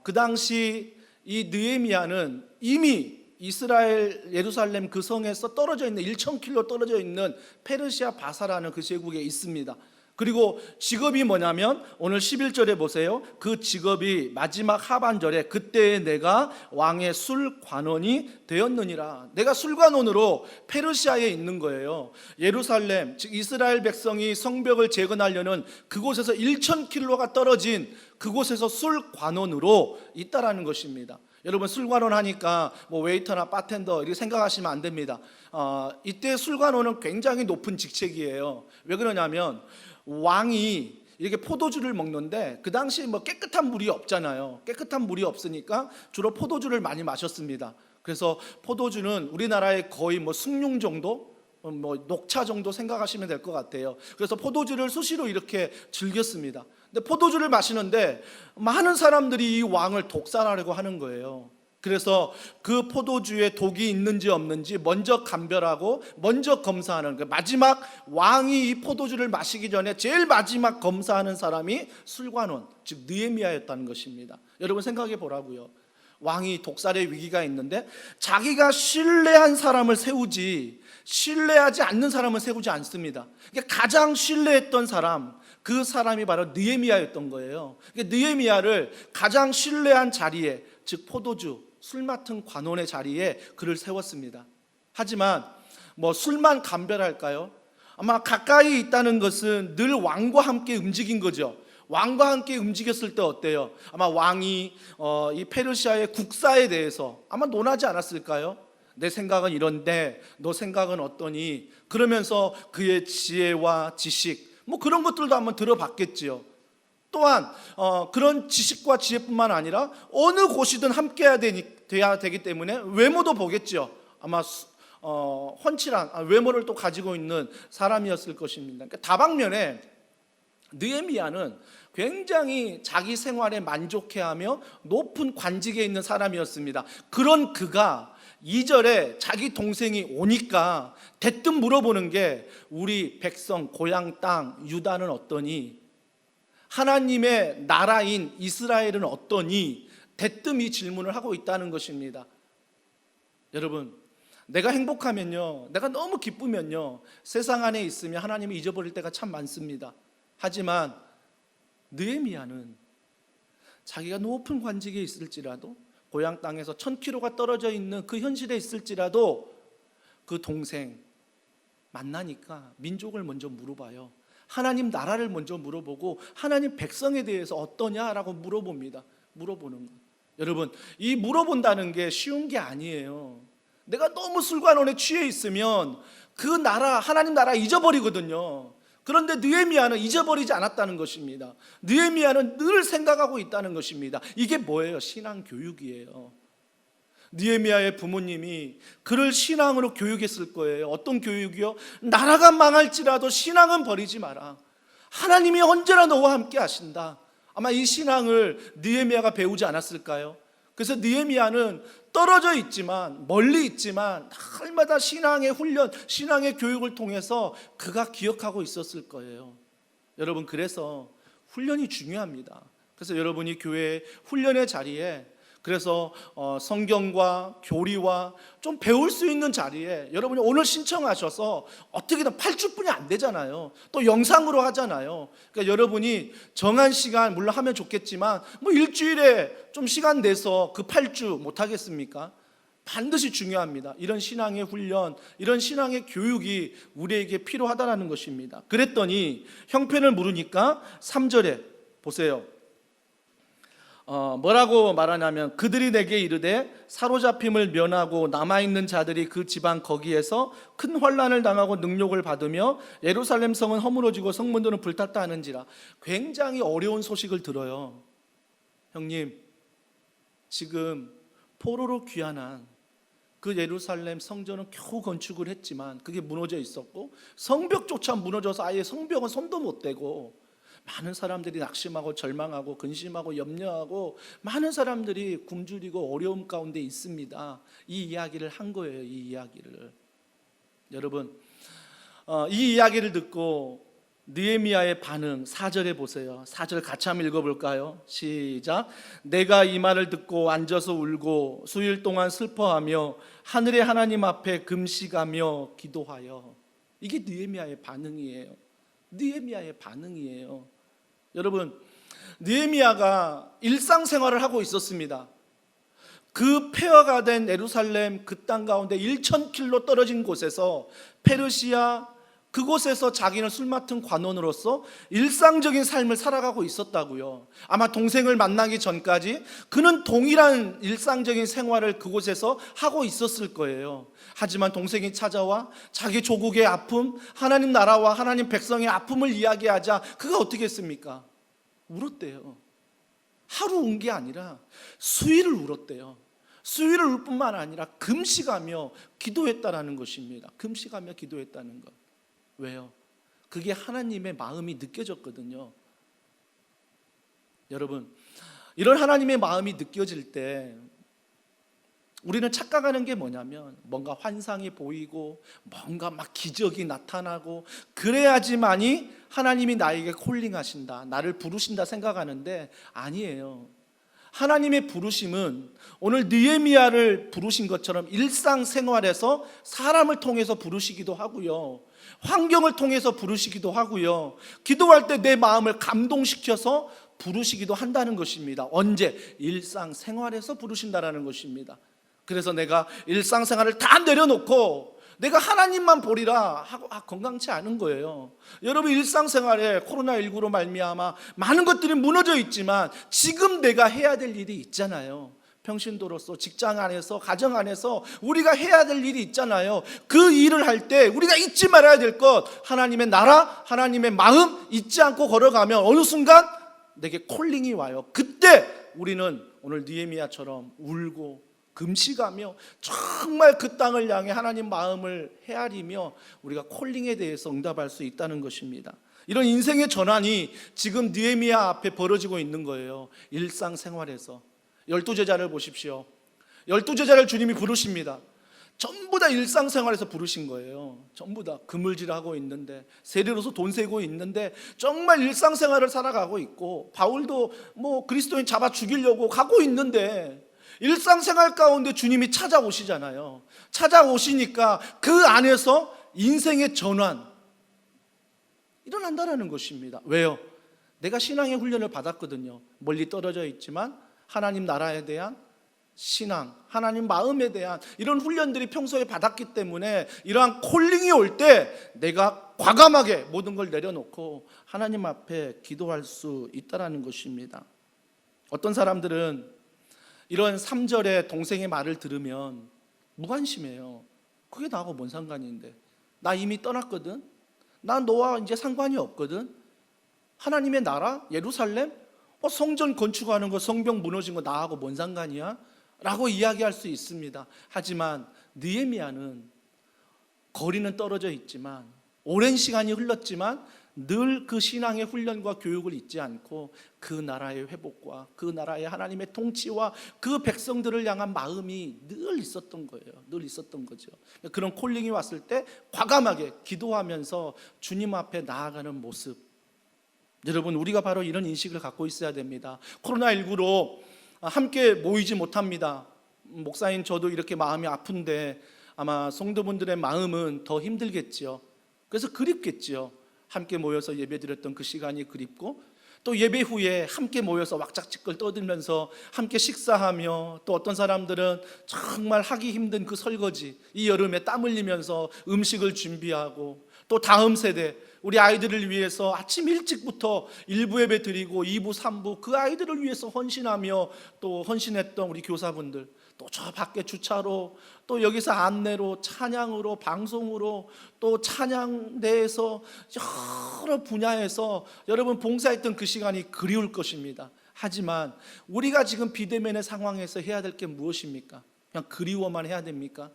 그 당시 이 느헤미야는 이미 이스라엘 예루살렘 그 성에서 떨어져 있는 1,000km 떨어져 있는 페르시아 바사라는 그 제국에 있습니다. 그리고 직업이 뭐냐면 오늘 11절에 보세요. 그 직업이 마지막 하반절에 그때에 내가 왕의 술관원이 되었느니라. 내가 술관원으로 페르시아에 있는 거예요. 예루살렘 즉 이스라엘 백성이 성벽을 재건하려는 그곳에서 1,000km가 떨어진 그곳에서 술관원으로 있다라는 것입니다. 여러분, 술관원 하니까 뭐 웨이터나 바텐더 이렇게 생각하시면 안 됩니다. 이때 술관원은 굉장히 높은 직책이에요. 왜 그러냐면 왕이 이렇게 포도주를 먹는데 그 당시 뭐 깨끗한 물이 없잖아요. 깨끗한 물이 없으니까 주로 포도주를 많이 마셨습니다. 그래서 포도주는 우리나라의 거의 뭐 숭늉 정도, 뭐 녹차 정도 생각하시면 될 것 같아요. 그래서 포도주를 수시로 이렇게 즐겼습니다. 근데 포도주를 마시는데 많은 사람들이 이 왕을 독살하려고 하는 거예요. 그래서 그 포도주에 독이 있는지 없는지 먼저 감별하고 먼저 검사하는 거예요. 마지막 왕이 이 포도주를 마시기 전에 제일 마지막 검사하는 사람이 술관원, 즉 느헤미야였다는 것입니다. 여러분 생각해 보라고요. 왕이 독살의 위기가 있는데 자기가 신뢰한 사람을 세우지 신뢰하지 않는 사람을 세우지 않습니다. 가장 신뢰했던 사람, 그 사람이 바로 느헤미야였던 거예요. 느헤미야를 가장 신뢰한 자리에, 즉 포도주, 술 맡은 관원의 자리에 그를 세웠습니다. 하지만 뭐 술만 감별할까요? 아마 가까이 있다는 것은 늘 왕과 함께 움직인 거죠. 왕과 함께 움직였을 때 어때요? 아마 왕이 이 페르시아의 국사에 대해서 아마 논하지 않았을까요? 내 생각은 이런데 너 생각은 어떠니? 그러면서 그의 지혜와 지식 뭐 그런 것들도 한번 들어봤겠지요. 또한 그런 지식과 지혜뿐만 아니라 어느 곳이든 함께해야 돼야 되기 때문에 외모도 보겠죠. 아마 훤칠한 외모를 또 가지고 있는 사람이었을 것입니다. 그러니까 다방면에 느헤미야는 굉장히 자기 생활에 만족해하며 높은 관직에 있는 사람이었습니다. 그런 그가 2절에 자기 동생이 오니까 대뜸 물어보는 게 우리 백성 고향 땅 유다는 어떠니? 하나님의 나라인 이스라엘은 어떠니? 대뜸 이 질문을 하고 있다는 것입니다. 여러분, 내가 행복하면요, 내가 너무 기쁘면요, 세상 안에 있으면 하나님을 잊어버릴 때가 참 많습니다. 하지만 느헤미야는 자기가 높은 관직에 있을지라도 고향 땅에서 1,000km가 떨어져 있는 그 현실에 있을지라도 그 동생 만나니까 민족을 먼저 물어봐요. 하나님 나라를 먼저 물어보고 하나님 백성에 대해서 어떠냐라고 물어봅니다. 물어보는 것. 여러분, 이 물어본다는 게 쉬운 게 아니에요. 내가 너무 술관원에 취해 있으면 그 나라, 하나님 나라 잊어버리거든요. 그런데 느헤미야는 잊어버리지 않았다는 것입니다. 느헤미야는 늘 생각하고 있다는 것입니다. 이게 뭐예요? 신앙 교육이에요. 느헤미야의 부모님이 그를 신앙으로 교육했을 거예요. 어떤 교육이요? 나라가 망할지라도 신앙은 버리지 마라. 하나님이 언제나 너와 함께 하신다. 아마 이 신앙을 느헤미야가 배우지 않았을까요? 그래서 느헤미야는 떨어져 있지만, 멀리 있지만 날마다 신앙의 훈련, 신앙의 교육을 통해서 그가 기억하고 있었을 거예요. 여러분, 그래서 훈련이 중요합니다. 그래서 여러분이 교회 훈련의 자리에, 그래서 성경과 교리와 좀 배울 수 있는 자리에 여러분이 오늘 신청하셔서 어떻게든 8주뿐이 안 되잖아요. 또 영상으로 하잖아요. 그러니까 여러분이 정한 시간 물론 하면 좋겠지만 뭐 일주일에 좀 시간 내서 그 8주 못 하겠습니까? 반드시 중요합니다. 이런 신앙의 훈련, 이런 신앙의 교육이 우리에게 필요하다는 것입니다. 그랬더니 형편을 물으니까 3절에 보세요. 뭐라고 말하냐면 그들이 내게 이르되 사로잡힘을 면하고 남아있는 자들이 그 지방 거기에서 큰 환난을 당하고 능욕을 받으며 예루살렘 성은 허물어지고 성문들은 불탔다 하는지라. 굉장히 어려운 소식을 들어요. 형님, 지금 포로로 귀환한 그 예루살렘 성전은 겨우 건축을 했지만 그게 무너져 있었고 성벽조차 무너져서 아예 성벽은 손도 못 대고 많은 사람들이 낙심하고 절망하고 근심하고 염려하고 많은 사람들이 굶주리고 어려움 가운데 있습니다. 이 이야기를 한 거예요. 이 이야기를. 여러분, 이 이야기를 듣고 느헤미야의 반응 4절에 보세요. 4절 같이 한번 읽어볼까요? 시작. 내가 이 말을 듣고 앉아서 울고 수일 동안 슬퍼하며 하늘의 하나님 앞에 금식하며 기도하여. 이게 느헤미야의 반응이에요. 느헤미야의 반응이에요. 여러분, 느헤미야가 일상생활을 하고 있었습니다. 그 폐허가 된 예루살렘 그 땅 가운데 1,000킬로 떨어진 곳에서 페르시아 그곳에서 자기는 술 맡은 관원으로서 일상적인 삶을 살아가고 있었다고요. 아마 동생을 만나기 전까지 그는 동일한 일상적인 생활을 그곳에서 하고 있었을 거예요. 하지만 동생이 찾아와 자기 조국의 아픔, 하나님 나라와 하나님 백성의 아픔을 이야기하자 그가 어떻게 했습니까? 울었대요. 하루 운 게 아니라 수일을 울었대요. 수일을 울 뿐만 아니라 금식하며 기도했다라는 것입니다. 금식하며 기도했다는 것. 왜요? 그게 하나님의 마음이 느껴졌거든요. 여러분, 이런 하나님의 마음이 느껴질 때 우리는 착각하는 게 뭐냐면 뭔가 환상이 보이고 뭔가 막 기적이 나타나고 그래야지만이 하나님이 나에게 콜링하신다, 나를 부르신다 생각하는데 아니에요. 하나님의 부르심은 오늘 느헤미야를 부르신 것처럼 일상생활에서 사람을 통해서 부르시기도 하고요, 환경을 통해서 부르시기도 하고요, 기도할 때 내 마음을 감동시켜서 부르시기도 한다는 것입니다. 언제? 일상생활에서 부르신다라는 것입니다. 그래서 내가 일상생활을 다 내려놓고 내가 하나님만 보리라 하고 건강치 않은 거예요. 여러분, 일상생활에 코로나19로 말미암아 많은 것들이 무너져 있지만 지금 내가 해야 될 일이 있잖아요. 평신도로서 직장 안에서 가정 안에서 우리가 해야 될 일이 있잖아요. 그 일을 할 때 우리가 잊지 말아야 될 것, 하나님의 나라, 하나님의 마음 잊지 않고 걸어가면 어느 순간 내게 콜링이 와요. 그때 우리는 오늘 느헤미야처럼 울고 금식하며 정말 그 땅을 향해 하나님 마음을 헤아리며 우리가 콜링에 대해서 응답할 수 있다는 것입니다. 이런 인생의 전환이 지금 느헤미야 앞에 벌어지고 있는 거예요. 일상생활에서 12제자를 보십시오. 12제자를 주님이 부르십니다. 전부 다 일상생활에서 부르신 거예요. 전부 다 그물질하고 있는데, 세리로서 돈 세고 있는데 정말 일상생활을 살아가고 있고, 바울도 그리스도인 잡아 죽이려고 가고 있는데 일상생활 가운데 주님이 찾아오시잖아요. 찾아오시니까 그 안에서 인생의 전환 일어난다는 것입니다. 왜요? 내가 신앙의 훈련을 받았거든요. 멀리 떨어져 있지만 하나님 나라에 대한 신앙, 하나님 마음에 대한 이런 훈련들이 평소에 받았기 때문에 이러한 콜링이 올 때 내가 과감하게 모든 걸 내려놓고 하나님 앞에 기도할 수 있다는 것입니다. 어떤 사람들은 이런 3절의 동생의 말을 들으면 무관심해요. 그게 나하고 뭔 상관인데, 나 이미 떠났거든, 나 너와 이제 상관이 없거든, 하나님의 나라, 예루살렘, 성전 건축하는 거, 성벽 무너진 거 나하고 뭔 상관이야? 라고 이야기할 수 있습니다. 하지만 느헤미야는 거리는 떨어져 있지만, 오랜 시간이 흘렀지만 늘 그 신앙의 훈련과 교육을 잊지 않고 그 나라의 회복과 그 나라의 하나님의 통치와 그 백성들을 향한 마음이 늘 있었던 거예요. 늘 있었던 거죠. 그런 콜링이 왔을 때 과감하게 기도하면서 주님 앞에 나아가는 모습, 여러분, 우리가 바로 이런 인식을 갖고 있어야 됩니다. 코로나19로 함께 모이지 못합니다. 목사인 저도 이렇게 마음이 아픈데 아마 성도분들의 마음은 더 힘들겠지요. 그래서 그립겠지요. 함께 모여서 예배드렸던 그 시간이 그립고, 또 예배 후에 함께 모여서 왁작지껄 떠들면서 함께 식사하며, 또 어떤 사람들은 정말 하기 힘든 그 설거지, 이 여름에 땀 흘리면서 음식을 준비하고, 또 다음 세대 우리 아이들을 위해서 아침 일찍부터 1부 예배 드리고 2부 3부 그 아이들을 위해서 헌신하며 또 헌신했던 우리 교사분들, 또 저 밖에 주차로, 또 여기서 안내로, 찬양으로, 방송으로, 또 찬양대에서 여러 분야에서 여러분 봉사했던 그 시간이 그리울 것입니다. 하지만 우리가 지금 비대면의 상황에서 해야 될 게 무엇입니까? 그냥 그리워만 해야 됩니까?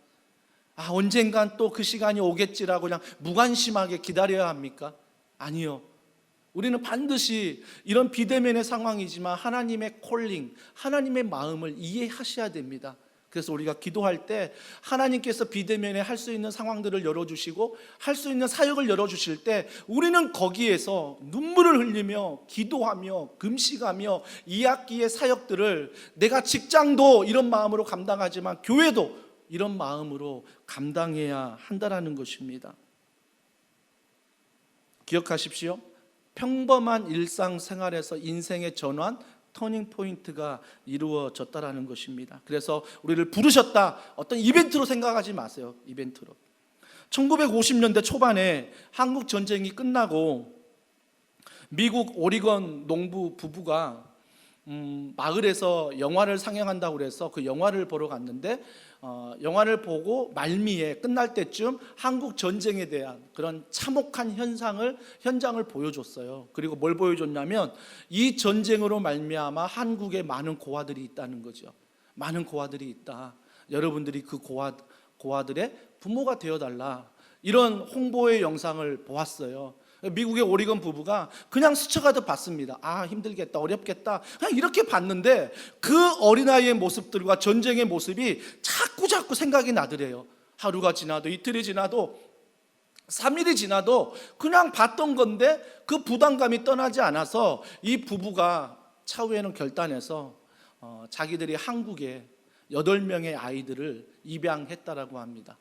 언젠간 또 그 시간이 오겠지라고 그냥 무관심하게 기다려야 합니까? 아니요. 우리는 반드시 이런 비대면의 상황이지만 하나님의 콜링, 하나님의 마음을 이해하셔야 됩니다. 그래서 우리가 기도할 때 하나님께서 비대면에 할 수 있는 상황들을 열어주시고 할 수 있는 사역을 열어주실 때 우리는 거기에서 눈물을 흘리며 기도하며 금식하며 2학기의 사역들을 내가 직장도 이런 마음으로 감당하지만 교회도 이런 마음으로 감당해야 한다는 것입니다. 기억하십시오. 평범한 일상생활에서 인생의 전환, 터닝 포인트가 이루어졌다라는 것입니다. 그래서 우리를 부르셨다, 어떤 이벤트로 생각하지 마세요. 이벤트로. 1950년대 초반에 한국 전쟁이 끝나고 미국 오리건 농부 부부가 마을에서 영화를 상영한다고 그래서 그 영화를 보러 갔는데 영화를 보고 말미에 끝날 때쯤 한국 전쟁에 대한 그런 참혹한 현장을 보여줬어요. 그리고 뭘 보여줬냐면 이 전쟁으로 말미암아 한국에 많은 고아들이 있다는 거죠. 많은 고아들이 있다. 여러분들이 그 고아들의 부모가 되어달라. 이런 홍보의 영상을 보았어요. 미국의 오리건 부부가 그냥 스쳐가듯 봤습니다. 아, 힘들겠다, 어렵겠다, 그냥 이렇게 봤는데 그 어린아이의 모습들과 전쟁의 모습이 자꾸 생각이 나더래요. 하루가 지나도 이틀이 지나도 3일이 지나도 그냥 봤던 건데 그 부담감이 떠나지 않아서 이 부부가 차후에는 결단해서 자기들이 한국에 8명의 아이들을 입양했다라고 합니다.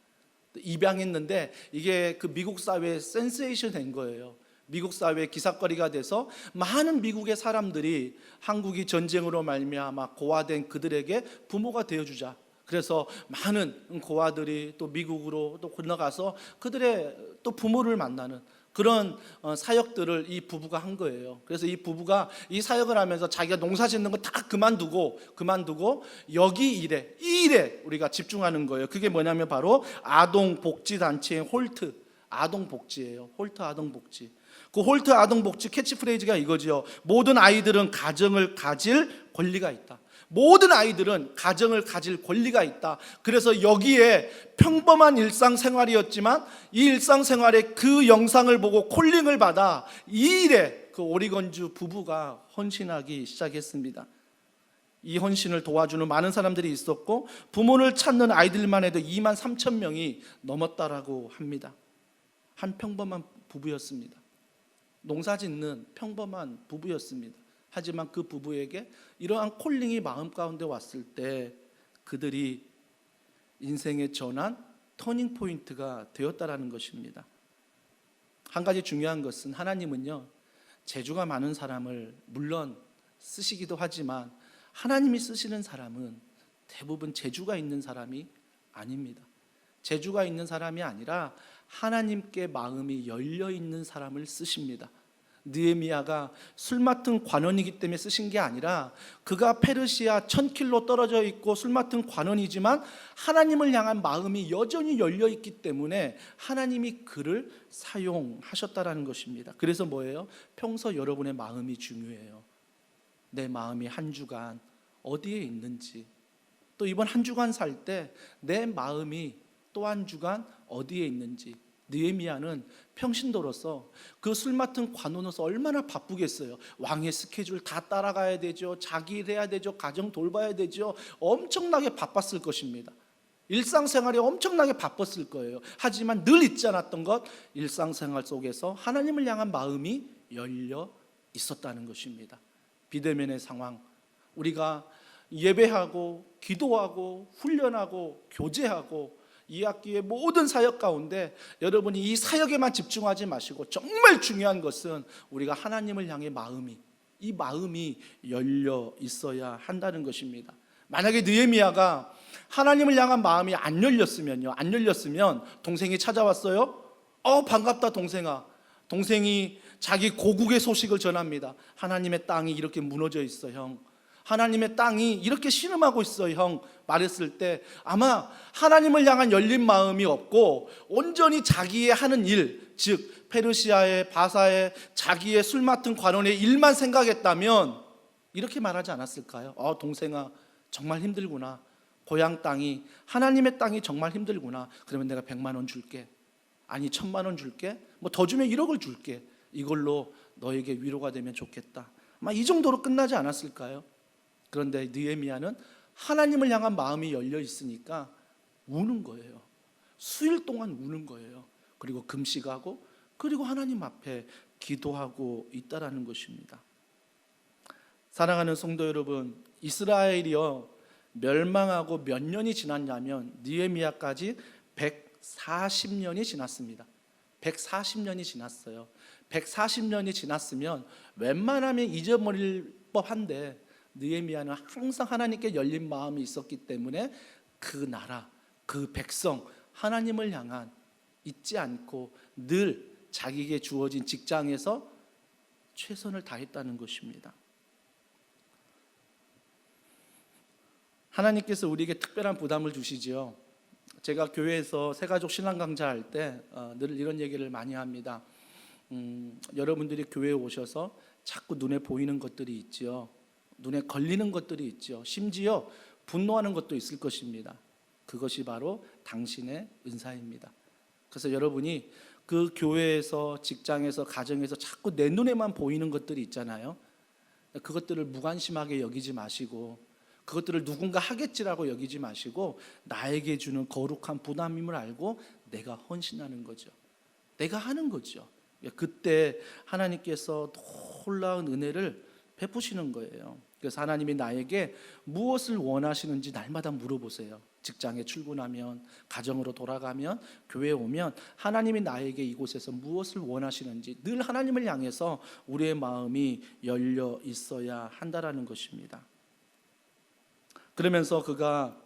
입양했는데 이게 그 미국 사회에 센세이션 된 거예요. 미국 사회에 기사거리가 돼서 많은 미국의 사람들이 한국이 전쟁으로 말미암아 고아된 그들에게 부모가 되어주자. 그래서 많은 고아들이 또 미국으로 또 건너가서 그들의 또 부모를 만나는 그런 사역들을 이 부부가 한 거예요. 그래서 이 부부가 이 사역을 하면서 자기가 농사 짓는 거 다 그만두고 여기 일에, 이 일에 우리가 집중하는 거예요. 그게 뭐냐면 바로 아동복지단체인 홀트 아동복지예요. 홀트 아동복지. 그 홀트 아동복지 캐치프레이즈가 이거죠. 모든 아이들은 가정을 가질 권리가 있다. 모든 아이들은 가정을 가질 권리가 있다. 그래서 여기에 평범한 일상생활이었지만 이 일상생활에 그 영상을 보고 콜링을 받아 이 일에 그 오리건주 부부가 헌신하기 시작했습니다. 이 헌신을 도와주는 많은 사람들이 있었고 부모를 찾는 아이들만 해도 2만 3천 명이 넘었다라고 합니다. 한 평범한 부부였습니다. 농사 짓는 평범한 부부였습니다. 하지만 그 부부에게 이러한 콜링이 마음 가운데 왔을 때 그들이 인생의 전환, 터닝 포인트가 되었다라는 것입니다. 한 가지 중요한 것은 하나님은요, 재주가 많은 사람을 물론 쓰시기도 하지만 하나님이 쓰시는 사람은 대부분 재주가 있는 사람이 아닙니다. 재주가 있는 사람이 아니라 하나님께 마음이 열려 있는 사람을 쓰십니다. 느헤미야가 술 맡은 관원이기 때문에 쓰신 게 아니라 그가 페르시아 1000킬로 떨어져 있고 술 맡은 관원이지만 하나님을 향한 마음이 여전히 열려 있기 때문에 하나님이 그를 사용하셨다라는 것입니다. 그래서 뭐예요? 평소 여러분의 마음이 중요해요. 내 마음이 한 주간 어디에 있는지, 또 이번 한 주간 살 때 내 마음이 또 한 주간 어디에 있는지. 느헤미야는 평신도로서 그 술 맡은 관원으로서 얼마나 바쁘겠어요. 왕의 스케줄 다 따라가야 되죠. 자기 일 해야 되죠. 가정 돌봐야 되죠. 엄청나게 바빴을 것입니다. 일상생활에 엄청나게 바빴을 거예요. 하지만 늘 잊지 않았던 것, 일상생활 속에서 하나님을 향한 마음이 열려 있었다는 것입니다. 비대면의 상황, 우리가 예배하고 기도하고 훈련하고 교제하고 2학기의 모든 사역 가운데 여러분이 이 사역에만 집중하지 마시고 정말 중요한 것은 우리가 하나님을 향해 이 마음이 열려 있어야 한다는 것입니다. 만약에 느헤미야가 하나님을 향한 마음이 안 열렸으면 동생이 찾아왔어요. 반갑다 동생아. 동생이 자기 고국의 소식을 전합니다. 하나님의 땅이 이렇게 무너져 있어 형. 하나님의 땅이 이렇게 신음하고 있어 형 말했을 때 아마 하나님을 향한 열린 마음이 없고 온전히 자기의 하는 일, 즉 페르시아의 바사의 자기의 술 맡은 관원의 일만 생각했다면 이렇게 말하지 않았을까요? 동생아 정말 힘들구나. 고향 땅이 하나님의 땅이 정말 힘들구나. 그러면 내가 100만 원 줄게. 아니 1000만 원 줄게. 뭐 더 주면 1억을 줄게. 이걸로 너에게 위로가 되면 좋겠다. 아마 이 정도로 끝나지 않았을까요? 그런데 느헤미야는 하나님을 향한 마음이 열려 있으니까 우는 거예요. 수일 동안 우는 거예요. 그리고 금식하고 그리고 하나님 앞에 기도하고 있다라는 것입니다. 사랑하는 성도 여러분, 이스라엘이요 멸망하고 몇 년이 지났냐면 느헤미야까지 140년이 지났습니다. 140년이 지났어요. 140년이 지났으면 웬만하면 잊어버릴 법한데 느헤미야는 항상 하나님께 열린 마음이 있었기 때문에 그 나라, 그 백성 하나님을 향한 잊지 않고 늘 자기에게 주어진 직장에서 최선을 다했다는 것입니다. 하나님께서 우리에게 특별한 부담을 주시지요. 제가 교회에서 새가족 신앙 강좌할 때 늘 이런 얘기를 많이 합니다. 여러분들이 교회에 오셔서 자꾸 눈에 보이는 것들이 있지요. 눈에 걸리는 것들이 있죠. 심지어 분노하는 것도 있을 것입니다. 그것이 바로 당신의 은사입니다. 그래서 여러분이 그 교회에서, 직장에서, 가정에서 자꾸 내 눈에만 보이는 것들이 있잖아요. 그것들을 무관심하게 여기지 마시고, 그것들을 누군가 하겠지라고 여기지 마시고 나에게 주는 거룩한 부담임을 알고 내가 헌신하는 거죠. 내가 하는 거죠. 그때 하나님께서 놀라운 은혜를 베푸시는 거예요. 그래서 하나님이 나에게 무엇을 원하시는지 날마다 물어보세요. 직장에 출근하면, 가정으로 돌아가면, 교회에 오면 하나님이 나에게 이곳에서 무엇을 원하시는지 늘 하나님을 향해서 우리의 마음이 열려 있어야 한다라는 것입니다. 그러면서 그가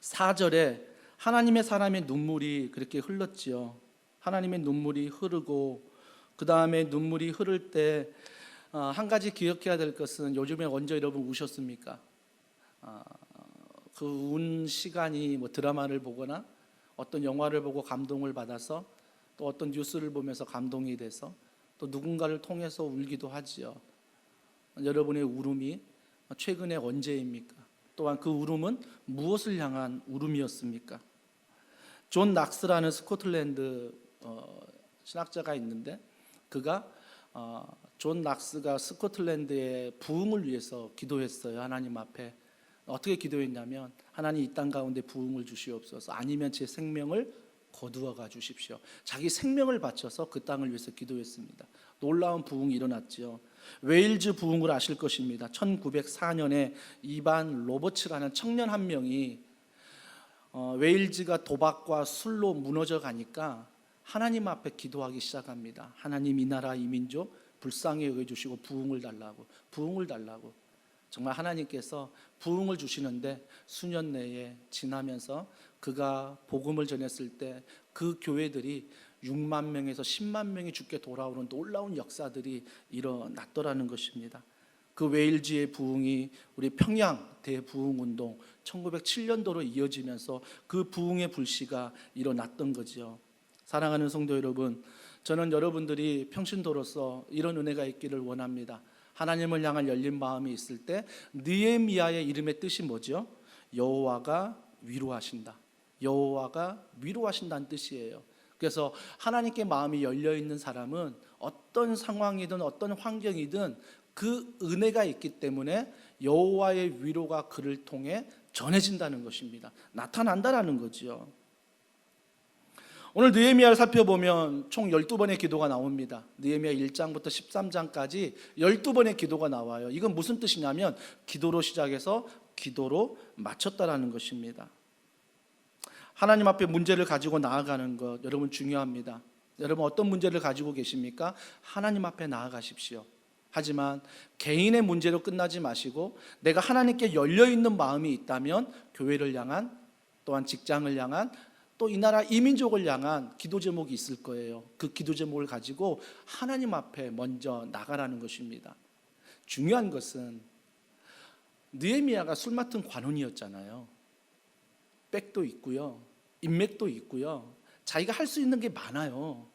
4절에 하나님의 사람의 눈물이 그렇게 흘렀지요. 하나님의 눈물이 흐르고 그 다음에 눈물이 흐를 때 한 가지 기억해야 될 것은, 요즘에 언제 여러분 우셨습니까? 그 운 시간이 뭐 드라마를 보거나 어떤 영화를 보고 감동을 받아서, 또 어떤 뉴스를 보면서 감동이 돼서, 또 누군가를 통해서 울기도 하지요. 여러분의 울음이 최근에 언제입니까? 또한 그 울음은 무엇을 향한 울음이었습니까? 존 낙스라는 스코틀랜드 신학자가 있는데, 그가 존 낙스가 스코틀랜드의 부흥을 위해서 기도했어요. 하나님 앞에 어떻게 기도했냐면, 하나님 이 땅 가운데 부흥을 주시옵소서, 아니면 제 생명을 거두어가 주십시오. 자기 생명을 바쳐서 그 땅을 위해서 기도했습니다. 놀라운 부흥이 일어났죠. 웨일즈 부흥을 아실 것입니다. 1904년에 이반 로버츠라는 청년 한 명이 웨일즈가 도박과 술로 무너져 가니까 하나님 앞에 기도하기 시작합니다. 하나님, 이 나라 이 민족 불쌍히 여겨주시고 부흥을 달라고. 정말 하나님께서 부흥을 주시는데 수년 내에 지나면서 그가 복음을 전했을 때 그 교회들이 6만 명에서 10만 명이 주께 돌아오는 놀라운 역사들이 일어났더라는 것입니다. 그 웨일즈의 부흥이 우리 평양 대부흥운동 1907년도로 이어지면서 그 부흥의 불씨가 일어났던 거죠. 사랑하는 성도 여러분, 저는 여러분들이 평신도로서 이런 은혜가 있기를 원합니다. 하나님을 향한 열린 마음이 있을 때 느헤미야의 이름의 뜻이 뭐죠? 여호와가 위로하신다. 여호와가 위로하신다는 뜻이에요. 그래서 하나님께 마음이 열려있는 사람은 어떤 상황이든 어떤 환경이든 그 은혜가 있기 때문에 여호와의 위로가 그를 통해 전해진다는 것입니다. 나타난다라는 거죠. 오늘 느헤미야를 살펴보면 총 12번의 기도가 나옵니다. 느헤미야 1장부터 13장까지 12번의 기도가 나와요. 이건 무슨 뜻이냐면 기도로 시작해서 기도로 마쳤다라는 것입니다. 하나님 앞에 문제를 가지고 나아가는 것, 여러분 중요합니다. 여러분 어떤 문제를 가지고 계십니까? 하나님 앞에 나아가십시오. 하지만 개인의 문제로 끝나지 마시고 내가 하나님께 열려있는 마음이 있다면 교회를 향한, 또한 직장을 향한, 또 이 나라 이민족을 향한 기도 제목이 있을 거예요. 그 기도 제목을 가지고 하나님 앞에 먼저 나가라는 것입니다. 중요한 것은 느헤미야가 술 맡은 관원이었잖아요. 백도 있고요, 인맥도 있고요, 자기가 할 수 있는 게 많아요.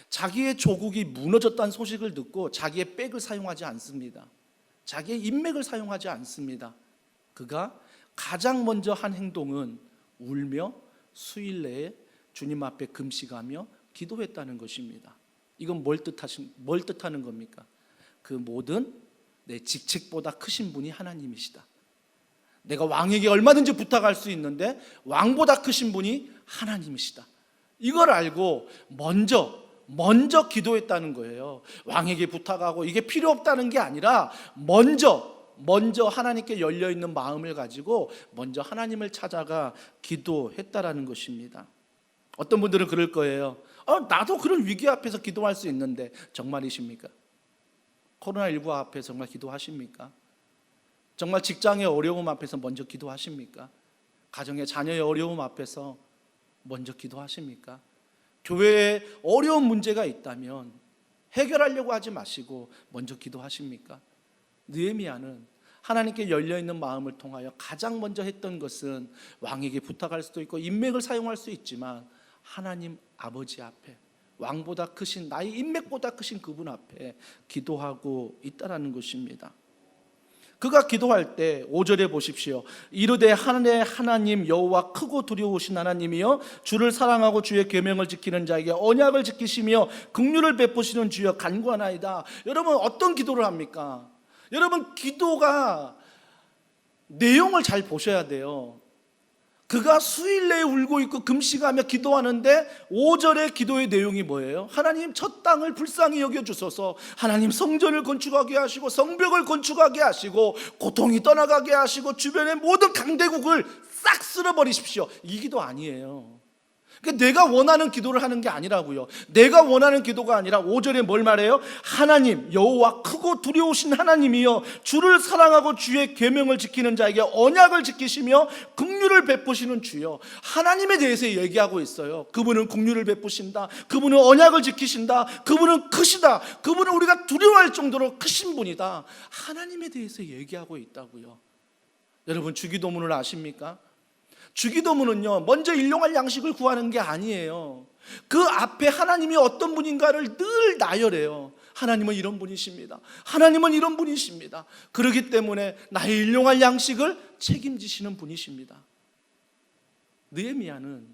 자기의 조국이 무너졌다는 소식을 듣고 자기의 백을 사용하지 않습니다. 자기의 인맥을 사용하지 않습니다. 그가 가장 먼저 한 행동은 울며 수일 내에 주님 앞에 금식하며 기도했다는 것입니다. 이건 뭘 뜻하는 겁니까? 그 모든 내 직책보다 크신 분이 하나님이시다. 내가 왕에게 얼마든지 부탁할 수 있는데 왕보다 크신 분이 하나님이시다. 이걸 알고 먼저 기도했다는 거예요. 왕에게 부탁하고 이게 필요 없다는 게 아니라 먼저 하나님께 열려있는 마음을 가지고 먼저 하나님을 찾아가 기도했다라는 것입니다. 어떤 분들은 그럴 거예요. 나도 그런 위기 앞에서 기도할 수 있는데. 정말이십니까? 코로나19 앞에 정말 기도하십니까? 정말 직장의 어려움 앞에서 먼저 기도하십니까? 가정의 자녀의 어려움 앞에서 먼저 기도하십니까? 교회에 어려운 문제가 있다면 해결하려고 하지 마시고 먼저 기도하십니까? 느헤미야는 하나님께 열려있는 마음을 통하여 가장 먼저 했던 것은 왕에게 부탁할 수도 있고 인맥을 사용할 수 있지만 하나님 아버지 앞에, 왕보다 크신, 나의 인맥보다 크신 그분 앞에 기도하고 있다라는 것입니다. 그가 기도할 때 5절에 보십시오. 이르되 하늘의 하나님 여호와 크고 두려우신 하나님이여 주를 사랑하고 주의 계명을 지키는 자에게 언약을 지키시며 긍휼을 베푸시는 주여 간구하나이다. 여러분, 어떤 기도를 합니까? 여러분, 기도가 내용을 잘 보셔야 돼요. 그가 수일 내에 울고 있고 금식하며 기도하는데 5절의 기도의 내용이 뭐예요? 하나님, 첫 땅을 불쌍히 여겨주소서. 하나님, 성전을 건축하게 하시고 성벽을 건축하게 하시고 고통이 떠나가게 하시고 주변의 모든 강대국을 싹 쓸어버리십시오. 이 기도 아니에요. 그러니까 내가 원하는 기도를 하는 게 아니라고요. 내가 원하는 기도가 아니라 5절에 뭘 말해요? 하나님 여호와 크고 두려우신 하나님이여 주를 사랑하고 주의 계명을 지키는 자에게 언약을 지키시며 긍휼을 베푸시는 주여. 하나님에 대해서 얘기하고 있어요. 그분은 긍휼을 베푸신다, 그분은 언약을 지키신다, 그분은 크시다, 그분은 우리가 두려워할 정도로 크신 분이다. 하나님에 대해서 얘기하고 있다고요. 여러분, 주기도문을 아십니까? 주기도문은요, 먼저 일용할 양식을 구하는 게 아니에요. 그 앞에 하나님이 어떤 분인가를 늘 나열해요. 하나님은 이런 분이십니다. 하나님은 이런 분이십니다. 그렇기 때문에 나의 일용할 양식을 책임지시는 분이십니다. 느헤미야는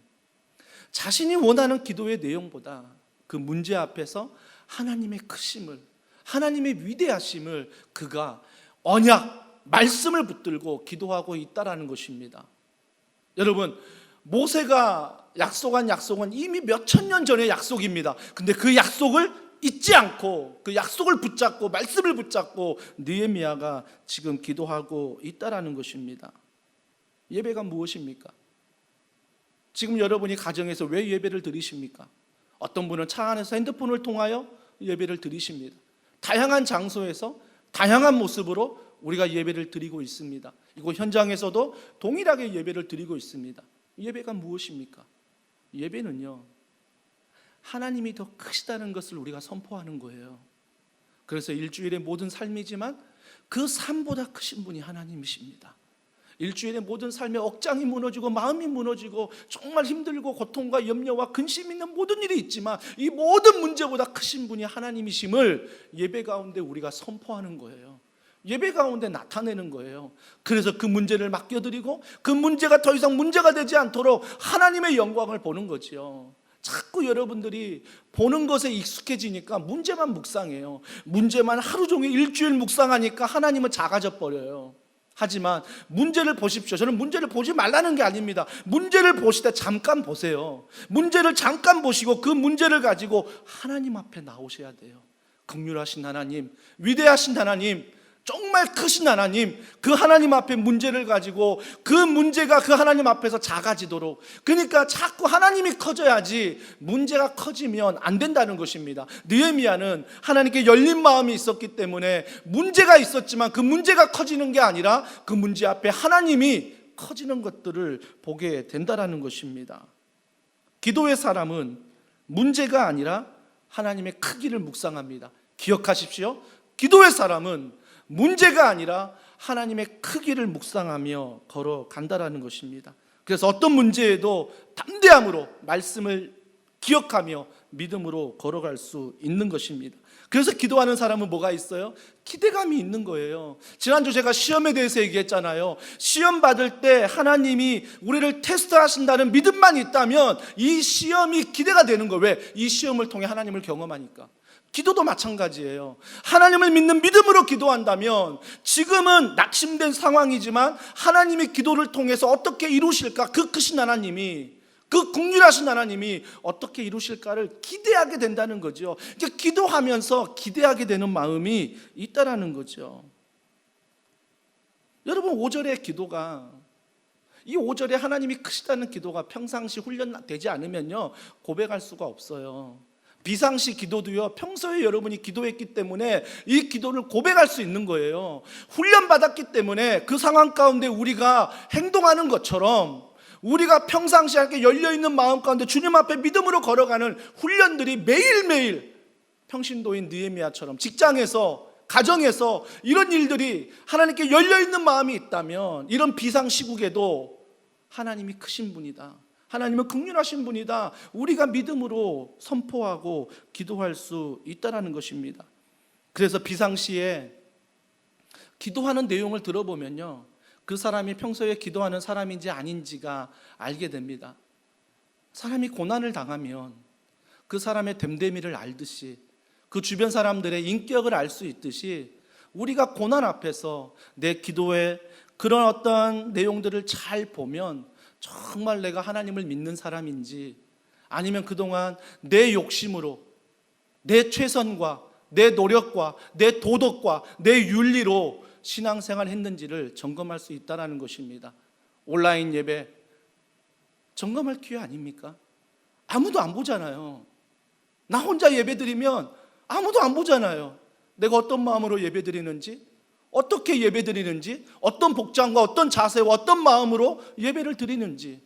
자신이 원하는 기도의 내용보다 그 문제 앞에서 하나님의 크심을, 하나님의 위대하심을 그가 언약, 말씀을 붙들고 기도하고 있다라는 것입니다. 여러분, 모세가 약속한 약속은 이미 몇천 년 전의 약속입니다. 근데 그 약속을 잊지 않고 그 약속을 붙잡고 말씀을 붙잡고 느헤미야가 지금 기도하고 있다라는 것입니다. 예배가 무엇입니까? 지금 여러분이 가정에서 왜 예배를 드리십니까? 어떤 분은 차 안에서 핸드폰을 통하여 예배를 드리십니다. 다양한 장소에서 다양한 모습으로 우리가 예배를 드리고 있습니다. 이곳 현장에서도 동일하게 예배를 드리고 있습니다. 예배가 무엇입니까? 예배는요, 하나님이 더 크시다는 것을 우리가 선포하는 거예요. 그래서 일주일의 모든 삶이지만 그 삶보다 크신 분이 하나님이십니다. 일주일의 모든 삶에 억장이 무너지고 마음이 무너지고 정말 힘들고 고통과 염려와 근심 있는 모든 일이 있지만 이 모든 문제보다 크신 분이 하나님이심을 예배 가운데 우리가 선포하는 거예요. 예배 가운데 나타내는 거예요. 그래서 그 문제를 맡겨드리고 그 문제가 더 이상 문제가 되지 않도록 하나님의 영광을 보는 거지요. 자꾸 여러분들이 보는 것에 익숙해지니까 문제만 묵상해요. 문제만 하루 종일 일주일 묵상하니까 하나님은 작아져 버려요. 하지만 문제를 보십시오. 저는 문제를 보지 말라는 게 아닙니다. 문제를 보실 때 잠깐 보세요. 문제를 잠깐 보시고 그 문제를 가지고 하나님 앞에 나오셔야 돼요. 긍휼하신 하나님, 위대하신 하나님, 정말 크신 하나님, 그 하나님 앞에 문제를 가지고 그 문제가 그 하나님 앞에서 작아지도록, 그러니까 자꾸 하나님이 커져야지 문제가 커지면 안 된다는 것입니다. 느헤미야는 하나님께 열린 마음이 있었기 때문에 문제가 있었지만 그 문제가 커지는 게 아니라 그 문제 앞에 하나님이 커지는 것들을 보게 된다는 것입니다. 기도의 사람은 문제가 아니라 하나님의 크기를 묵상합니다. 기억하십시오. 기도의 사람은 문제가 아니라 하나님의 크기를 묵상하며 걸어간다라는 것입니다. 그래서 어떤 문제에도 담대함으로 말씀을 기억하며 믿음으로 걸어갈 수 있는 것입니다. 그래서 기도하는 사람은 뭐가 있어요? 기대감이 있는 거예요. 지난주 제가 시험에 대해서 얘기했잖아요. 시험 받을 때 하나님이 우리를 테스트하신다는 믿음만 있다면 이 시험이 기대가 되는 거예요. 왜? 이 시험을 통해 하나님을 경험하니까. 기도도 마찬가지예요. 하나님을 믿는 믿음으로 기도한다면 지금은 낙심된 상황이지만 하나님의 기도를 통해서 어떻게 이루실까? 그 크신 하나님이, 그 긍휼하신 하나님이 어떻게 이루실까를 기대하게 된다는 거죠. 그러니까 기도하면서 기대하게 되는 마음이 있다라는 거죠. 여러분, 5절의 기도가, 이 5절에 하나님이 크시다는 기도가 평상시 훈련되지 않으면요 고백할 수가 없어요. 비상시 기도도요 평소에 여러분이 기도했기 때문에 이 기도를 고백할 수 있는 거예요. 훈련받았기 때문에 그 상황 가운데 우리가 행동하는 것처럼 우리가 평상시에 이렇게 열려있는 마음 가운데 주님 앞에 믿음으로 걸어가는 훈련들이 매일매일 평신도인 느헤미야처럼 직장에서, 가정에서 이런 일들이 하나님께 열려있는 마음이 있다면 이런 비상시국에도 하나님이 크신 분이다, 하나님은 긍휼하신 분이다, 우리가 믿음으로 선포하고 기도할 수 있다는 것입니다. 그래서 비상시에 기도하는 내용을 들어보면요 그 사람이 평소에 기도하는 사람인지 아닌지가 알게 됩니다. 사람이 고난을 당하면 그 사람의 됨됨이를 알듯이, 그 주변 사람들의 인격을 알 수 있듯이 우리가 고난 앞에서 내 기도의 그런 어떤 내용들을 잘 보면 정말 내가 하나님을 믿는 사람인지, 아니면 그동안 내 욕심으로, 내 최선과 내 노력과 내 도덕과 내 윤리로 신앙생활 했는지를 점검할 수 있다는 것입니다. 온라인 예배 점검할 기회 아닙니까? 아무도 안 보잖아요. 나 혼자 예배 드리면 아무도 안 보잖아요. 내가 어떤 마음으로 예배 드리는지, 어떻게 예배 드리는지, 어떤 복장과 어떤 자세와 어떤 마음으로 예배를 드리는지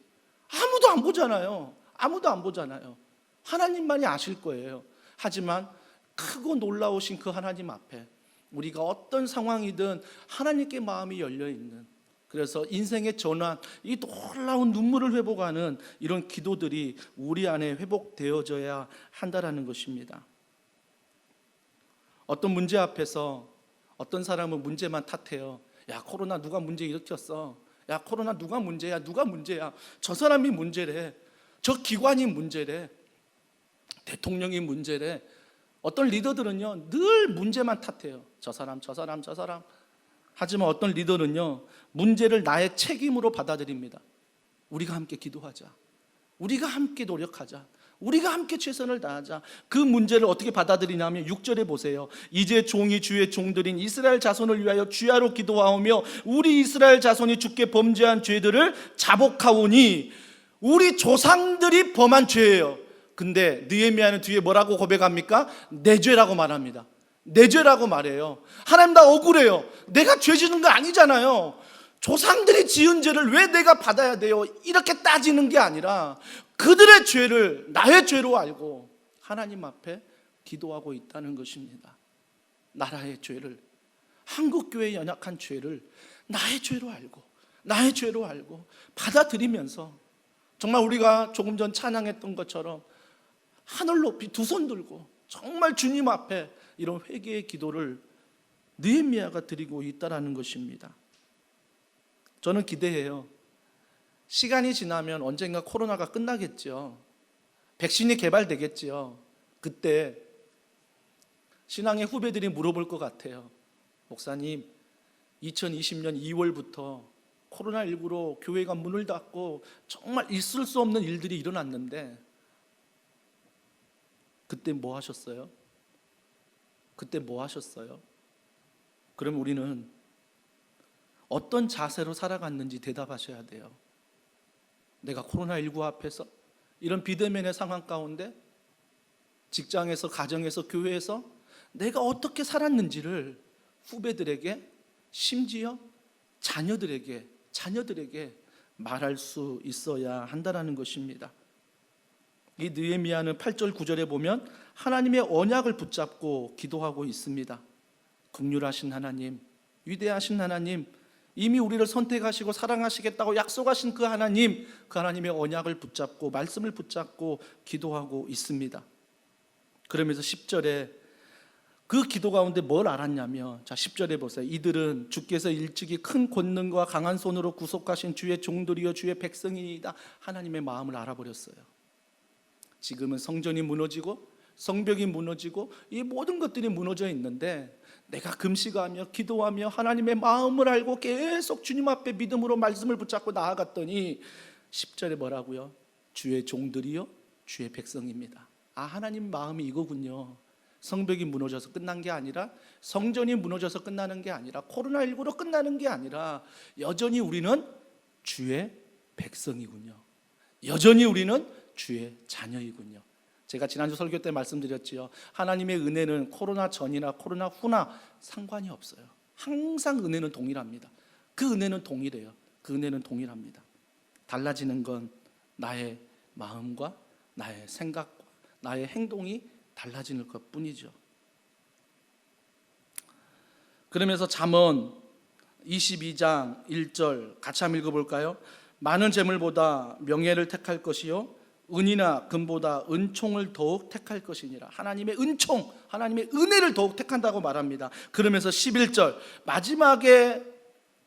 아무도 안 보잖아요. 아무도 안 보잖아요. 하나님만이 아실 거예요. 하지만 크고 놀라우신 그 하나님 앞에 우리가 어떤 상황이든 하나님께 마음이 열려있는, 그래서 인생의 전환, 이 놀라운 눈물을 회복하는 이런 기도들이 우리 안에 회복되어져야 한다는 것입니다. 어떤 문제 앞에서 어떤 사람은 문제만 탓해요. 야, 코로나 누가 문제 일으켰어? 야, 코로나 누가 문제야? 누가 문제야? 저 사람이 문제래, 저 기관이 문제래, 대통령이 문제래. 어떤 리더들은요 늘 문제만 탓해요. 저 사람. 하지만 어떤 리더는요 문제를 나의 책임으로 받아들입니다. 우리가 함께 기도하자, 우리가 함께 노력하자, 우리가 함께 최선을 다하자. 그 문제를 어떻게 받아들이냐면 6절에 보세요. 이제 종이 주의 종들인 이스라엘 자손을 위하여 주야로 기도하오며 우리 이스라엘 자손이 주께 범죄한 죄들을 자복하오니, 우리 조상들이 범한 죄예요. 근데 느헤미야는 뒤에 뭐라고 고백합니까? 내 죄라고 말합니다. 내 죄라고 말해요. 하나님, 나 억울해요. 내가 죄 지은 거 아니잖아요. 조상들이 지은 죄를 왜 내가 받아야 돼요? 이렇게 따지는 게 아니라 그들의 죄를 나의 죄로 알고 하나님 앞에 기도하고 있다는 것입니다. 나라의 죄를, 한국교회의 연약한 죄를 나의 죄로 알고 받아들이면서, 정말 우리가 조금 전 찬양했던 것처럼 하늘 높이 두 손 들고 정말 주님 앞에 이런 회개의 기도를 느헤미야가 드리고 있다는 것입니다. 저는 기대해요. 시간이 지나면 언젠가 코로나가 끝나겠죠. 백신이 개발되겠죠. 그때 신앙의 후배들이 물어볼 것 같아요. 목사님, 2020년 2월부터 코로나19로 교회가 문을 닫고 정말 있을 수 없는 일들이 일어났는데 그때 뭐 하셨어요? 그럼 우리는 어떤 자세로 살아갔는지 대답하셔야 돼요. 내가 코로나19 앞에서 이런 비대면의 상황 가운데 직장에서, 가정에서, 교회에서 내가 어떻게 살았는지를 후배들에게, 심지어 자녀들에게 말할 수 있어야 한다는 것입니다. 이 느헤미야는 8절 9절에 보면 하나님의 언약을 붙잡고 기도하고 있습니다. 긍휼하신 하나님, 위대하신 하나님, 이미 우리를 선택하시고 사랑하시겠다고 약속하신 그 하나님, 그 하나님의 언약을 붙잡고 말씀을 붙잡고 기도하고 있습니다. 그러면서 10절에 그 기도 가운데 뭘 알았냐면, 자 10절에 보세요. 이들은 주께서 일찍이 큰 권능과 강한 손으로 구속하신 주의 종들이여 주의 백성이다. 하나님의 마음을 알아버렸어요. 지금은 성전이 무너지고 성벽이 무너지고 이 모든 것들이 무너져 있는데, 내가 금식하며 기도하며 하나님의 마음을 알고 계속 주님 앞에 믿음으로 말씀을 붙잡고 나아갔더니 10절에 뭐라고요? 주의 종들이요 주의 백성입니다. 하나님 마음이 이거군요. 성벽이 무너져서 끝난 게 아니라, 성전이 무너져서 끝나는 게 아니라, 코로나19로 끝나는 게 아니라, 여전히 우리는 주의 백성이군요. 여전히 우리는 주의 자녀이군요. 제가 지난주 설교 때 말씀드렸지요. 하나님의 은혜는 코로나 전이나 코로나 후나 상관이 없어요. 항상 은혜는 동일합니다. 그 은혜는 동일해요. 그 은혜는 동일합니다. 달라지는 건 나의 마음과 나의 생각과 나의 행동이 달라지는 것뿐이죠. 그러면서 잠언 22장 1절 같이 한번 읽어볼까요? 많은 재물보다 명예를 택할 것이요 은이나 금보다 은총을 더욱 택할 것이니라. 하나님의 은총, 하나님의 은혜를 더욱 택한다고 말합니다. 그러면서 11절 마지막에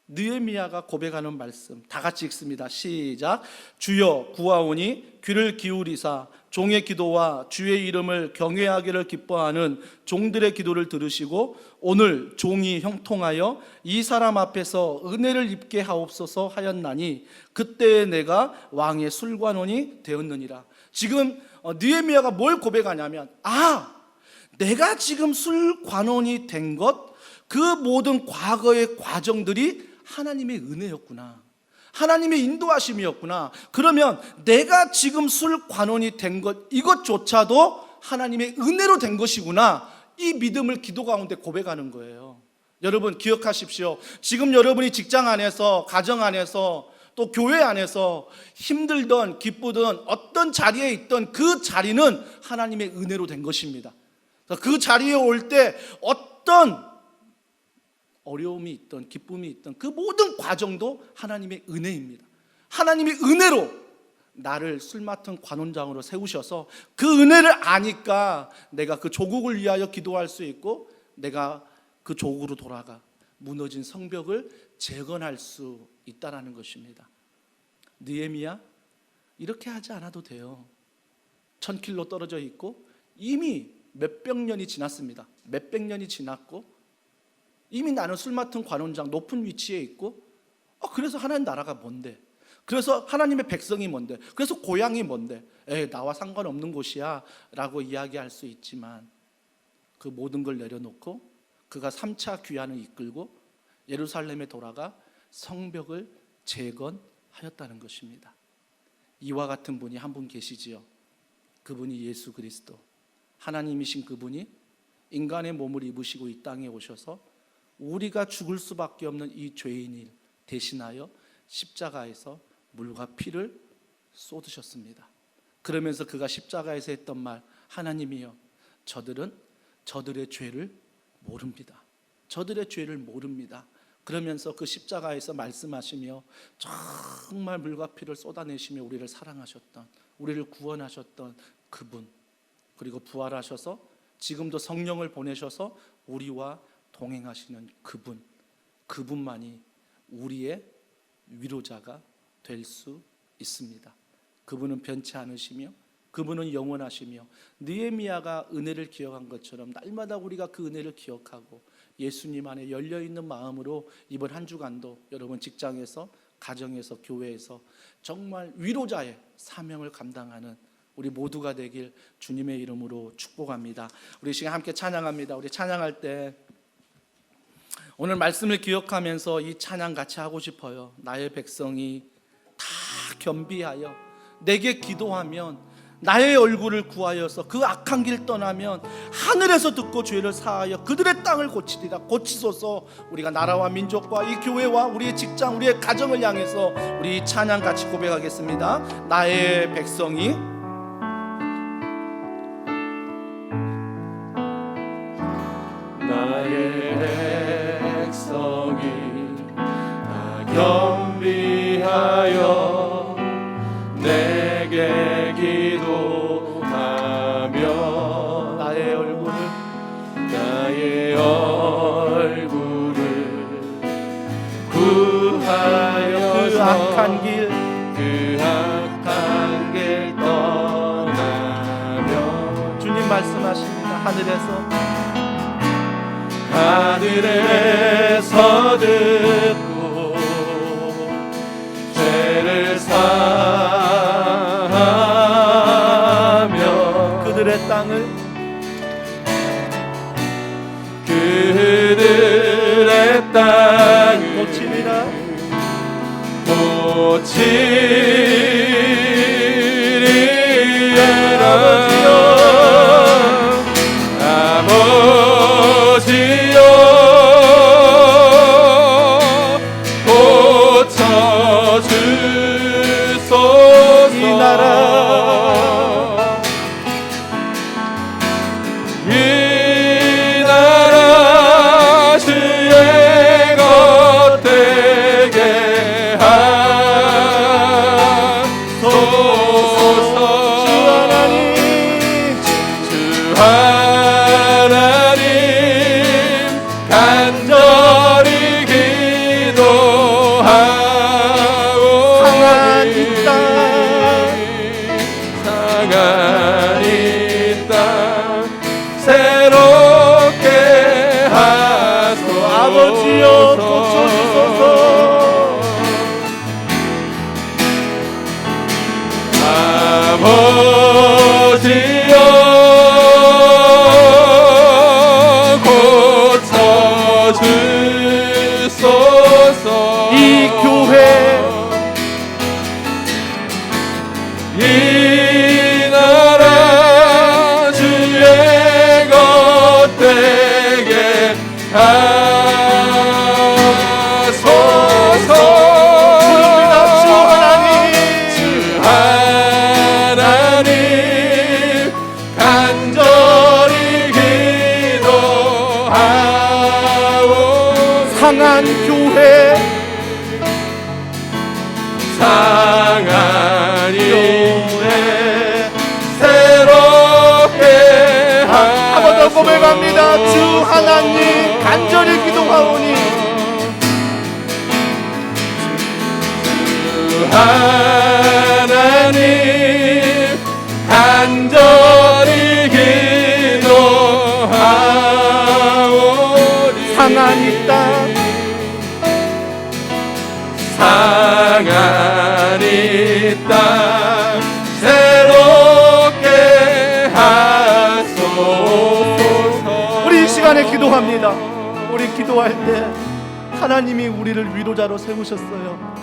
느헤미야가 고백하는 말씀 다 같이 읽습니다. 시작. 주여 구하오니 귀를 기울이사 종의 기도와 주의 이름을 경외하기를 기뻐하는 종들의 기도를 들으시고 오늘 종이 형통하여 이 사람 앞에서 은혜를 입게 하옵소서 하였나니 그때에 내가 왕의 술관원이 되었느니라. 지금 느헤미야가 뭘 고백하냐면, 내가 지금 술관원이 된 것, 그 모든 과거의 과정들이 하나님의 은혜였구나, 하나님의 인도하심이었구나. 그러면 내가 지금 술관원이 된 것, 이것조차도 하나님의 은혜로 된 것이구나. 이 믿음을 기도 가운데 고백하는 거예요. 여러분 기억하십시오. 지금 여러분이 직장 안에서, 가정 안에서, 또 교회 안에서 힘들던 기쁘던 어떤 자리에 있던 그 자리는 하나님의 은혜로 된 것입니다. 그 자리에 올 때 어떤 어려움이 있던 기쁨이 있던 그 모든 과정도 하나님의 은혜입니다. 하나님의 은혜로 나를 술 맡은 관원장으로 세우셔서 그 은혜를 아니까 내가 그 조국을 위하여 기도할 수 있고, 내가 그 조국으로 돌아가 무너진 성벽을 재건할 수 있다라는 것입니다. 느헤미야, 이렇게 하지 않아도 돼요. 1000킬로 떨어져 있고 이미 몇백 년이 지났습니다. 몇백 년이 지났고 이미 나는 술 맡은 관원장 높은 위치에 있고, 그래서 하나님 나라가 뭔데, 그래서 하나님의 백성이 뭔데, 그래서 고향이 뭔데, 나와 상관없는 곳이야 라고 이야기할 수 있지만, 그 모든 걸 내려놓고 그가 3차 귀환을 이끌고 예루살렘에 돌아가 성벽을 재건하였다는 것입니다. 이와 같은 분이 한 분 계시지요. 그분이 예수 그리스도, 하나님이신 그분이 인간의 몸을 입으시고 이 땅에 오셔서 우리가 죽을 수밖에 없는 이 죄인을 대신하여 십자가에서 물과 피를 쏟으셨습니다. 그러면서 그가 십자가에서 했던 말, 하나님이여 저들은 저들의 죄를 모릅니다. 저들의 죄를 모릅니다. 그러면서 그 십자가에서 말씀하시며 정말 물과 피를 쏟아내시며 우리를 사랑하셨던, 우리를 구원하셨던 그분, 그리고 부활하셔서 지금도 성령을 보내셔서 우리와 동행하시는 그분, 그분만이 우리의 위로자가 될 수 있습니다. 그분은 변치 않으시며 그분은 영원하시며, 느헤미야가 은혜를 기억한 것처럼 날마다 우리가 그 은혜를 기억하고 예수님 안에 열려있는 마음으로 이번 한 주간도 여러분 직장에서, 가정에서, 교회에서 정말 위로자의 사명을 감당하는 우리 모두가 되길 주님의 이름으로 축복합니다. 우리 시간 함께 찬양합니다. 우리 찬양할 때 오늘 말씀을 기억하면서 이 찬양 같이 하고 싶어요. 나의 백성이 다 겸비하여 내게 기도하면, 나의 얼굴을 구하여서 그 악한 길 떠나면 하늘에서 듣고 죄를 사하여 그들의 땅을 고치리라. 고치소서. 우리가 나라와 민족과 이 교회와 우리의 직장, 우리의 가정을 향해서 우리 찬양 같이 고백하겠습니다. 나의 백성이 겸비하여 내게 기도하며 나의 얼굴을 나의 그 악한 길 그 악한 길 떠나며 주님 말씀하십니다. 하늘에서 듣고 죄를 사하며 그들의 땅을 그들의 땅을 고치리라. 고치리라. 아버지여 고쳐주소서. 이 나라 이 나라 주의 것 되게 하소서. 주 하나님 주 하나님 간절히 기도하오니 상한 이 땅 상한 이 땅 새롭게 하소서. 아버지여 고쳐주소서. 아버지여 고쳐주소서. 이 교회 이 나라 주의 것 되게 하소서. 부릅니다. 주 하나님 주 하나님 간절히 기도하오니 상한 교회 상한 이 교회 새롭게 한 번 더 고백합니다. 주 하나님 간절히 기도하오니 주 하나님 간절히 기도하오니 상한 이 땅 상한 이 땅 새롭게 하소서. 우리 이 시간에 기도합니다. 우리 기도할 때 하나님이 우리를 위로자로 세우셨어요.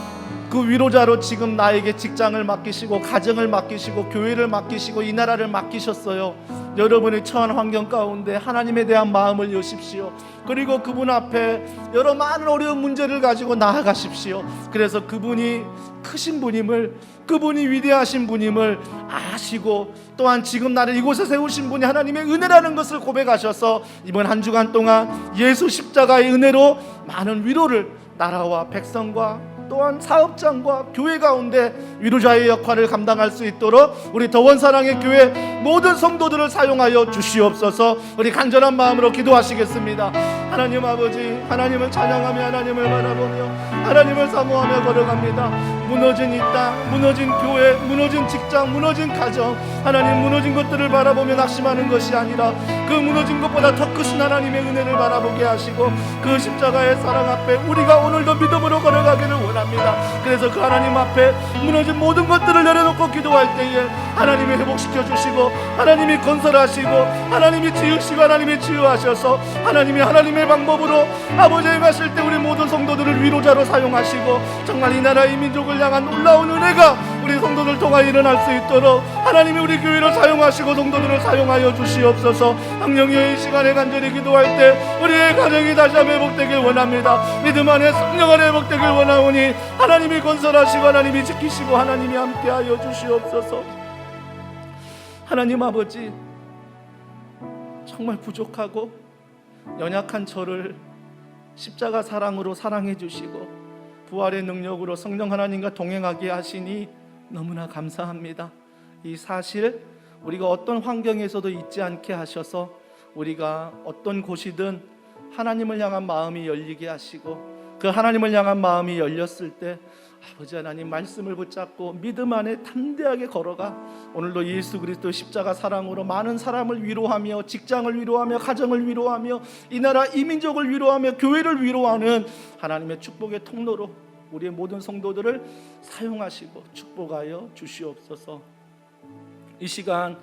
그 위로자로 지금 나에게 직장을 맡기시고 가정을 맡기시고 교회를 맡기시고 이 나라를 맡기셨어요. 여러분의 처한 환경 가운데 하나님에 대한 마음을 여십시오. 그리고 그분 앞에 여러 많은 어려운 문제를 가지고 나아가십시오. 그래서 그분이 크신 분임을, 그분이 위대하신 분임을 아시고 또한 지금 나를 이곳에 세우신 분이 하나님의 은혜라는 것을 고백하셔서 이번 한 주간 동안 예수 십자가의 은혜로 많은 위로를 나라와 백성과 또한 사업장과 교회 가운데 위로자의 역할을 감당할 수 있도록 우리 더원사랑의 교회 모든 성도들을 사용하여 주시옵소서. 우리 간절한 마음으로 기도하시겠습니다. 하나님 아버지, 하나님을 찬양하며 하나님을 바라보며 하나님을 사모하며 걸어갑니다. 무너진 이 땅, 무너진 교회, 무너진 직장, 무너진 가정, 하나님 무너진 것들을 바라보며 낙심하는 것이 아니라 그 무너진 것보다 더 크신 하나님의 은혜를 바라보게 하시고 그 십자가의 사랑 앞에 우리가 오늘도 믿음으로 걸어가기를 원합니다. 그래서 그 하나님 앞에 무너진 모든 것들을 내려놓고 기도할 때에 하나님이 회복시켜 주시고 하나님이 건설하시고 하나님이 지으시고 하나님이 치유하셔서 하나님의 방법으로 아버지 행하실 때 우리 모든 성도들을 위로자로 사용하시고 정말 이 나라의 민족을 향한 놀라운 은혜가 우리 성도들 통하여 일어날 수 있도록 하나님이 우리 교회를 사용하시고 성도들을 사용하여 주시옵소서. 성령의 이 시간에 간절히 기도할 때 우리의 가정이 다시 한번 회복되길 원합니다. 믿음 안에 성령 안에 회복되길 원하오니 하나님이 건설하시고 하나님이 지키시고 하나님이 함께하여 주시옵소서. 하나님 아버지, 정말 부족하고 연약한 저를 십자가 사랑으로 사랑해 주시고 부활의 능력으로 성령 하나님과 동행하게 하시니 너무나 감사합니다. 이 사실 우리가 어떤 환경에서도 잊지 않게 하셔서 우리가 어떤 곳이든 하나님을 향한 마음이 열리게 하시고 그 하나님을 향한 마음이 열렸을 때 아버지 하나님 말씀을 붙잡고 믿음 안에 담대하게 걸어가 오늘도 예수 그리스도 십자가 사랑으로 많은 사람을 위로하며 직장을 위로하며 가정을 위로하며 이 나라 이민족을 위로하며 교회를 위로하는 하나님의 축복의 통로로 우리의 모든 성도들을 사용하시고 축복하여 주시옵소서. 이 시간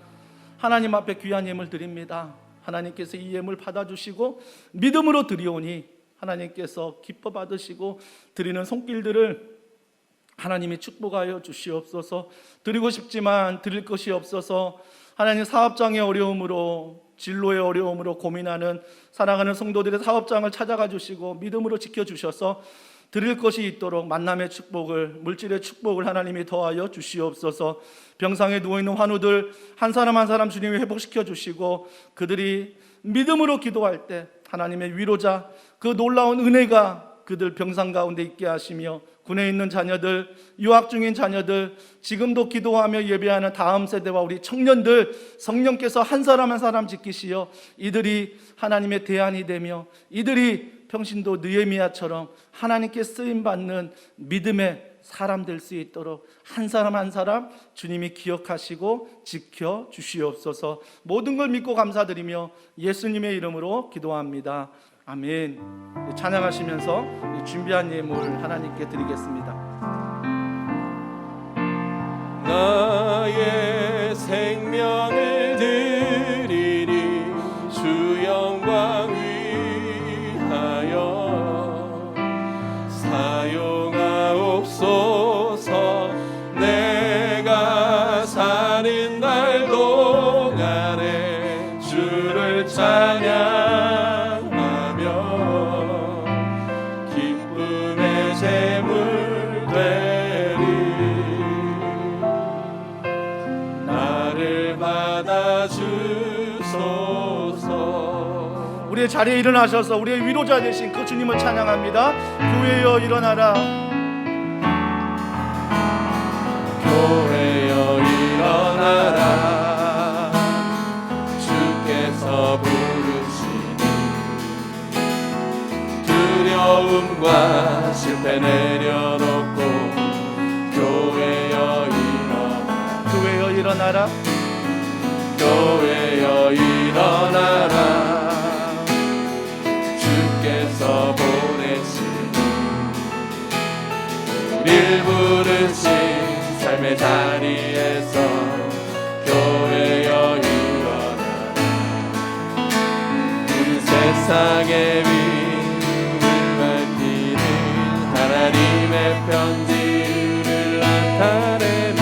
하나님 앞에 귀한 예물 드립니다. 하나님께서 이 예물 받아주시고 믿음으로 드리오니 하나님께서 기뻐 받으시고 드리는 손길들을 하나님이 축복하여 주시옵소서. 드리고 싶지만 드릴 것이 없어서 하나님 사업장의 어려움으로 진로의 어려움으로 고민하는 사랑하는 성도들의 사업장을 찾아가 주시고 믿음으로 지켜주셔서 드릴 것이 있도록 만남의 축복을 물질의 축복을 하나님이 더하여 주시옵소서. 병상에 누워있는 환우들 한 사람 한 사람 주님이 회복시켜 주시고 그들이 믿음으로 기도할 때 하나님의 위로자 그 놀라운 은혜가 그들 병상 가운데 있게 하시며 군에 있는 자녀들, 유학 중인 자녀들, 지금도 기도하며 예배하는 다음 세대와 우리 청년들 성령께서 한 사람 한 사람 지키시어 이들이 하나님의 대안이 되며 이들이 평신도 느헤미야처럼 하나님께 쓰임받는 믿음의 사람 될 수 있도록 한 사람 한 사람 주님이 기억하시고 지켜 주시옵소서. 모든 걸 믿고 감사드리며 예수님의 이름으로 기도합니다. 아멘. 찬양하시면서 준비한 예물 하나님께 드리겠습니다. 나의 생명을 드리니 주 영광 위하여 사용하옵소서. 내가 사는 날 동안에 주를 찬양 재물 되리. 나를 받아주소서. 우리의 자리에 일어나셔서 우리의 위로자 되신 그 주님을 찬양합니다. 교회여 일어나라. 교회여 일어나라. 주께서 부르시니 두려움과 실패 내려놓고 교회여 일어나라. 교회여 일어나라. 교회여 일어나라. 주께서 보내신 우릴 부르신 삶의 자리에서 교회여 일어나라. 그 세상의 하나님의 편지를 나타내는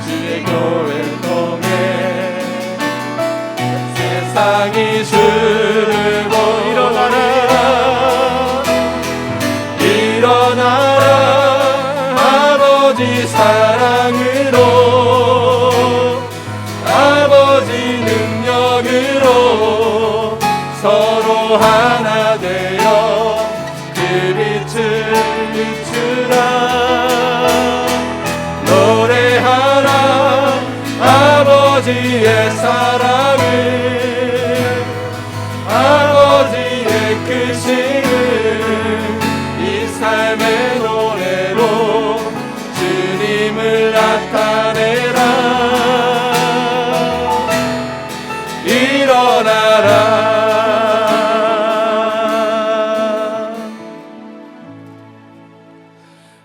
주의 교회 통해 세상이 주를 보고 일어나라. 일어나라. 아버지 사랑으로 아버지 능력으로 서로 하나 되어 그 빛을 비추라. 노래하라. 아버지의 사랑을 아버지의 크심을 이 삶의 노래로 주님을 나타내라. 일어나라.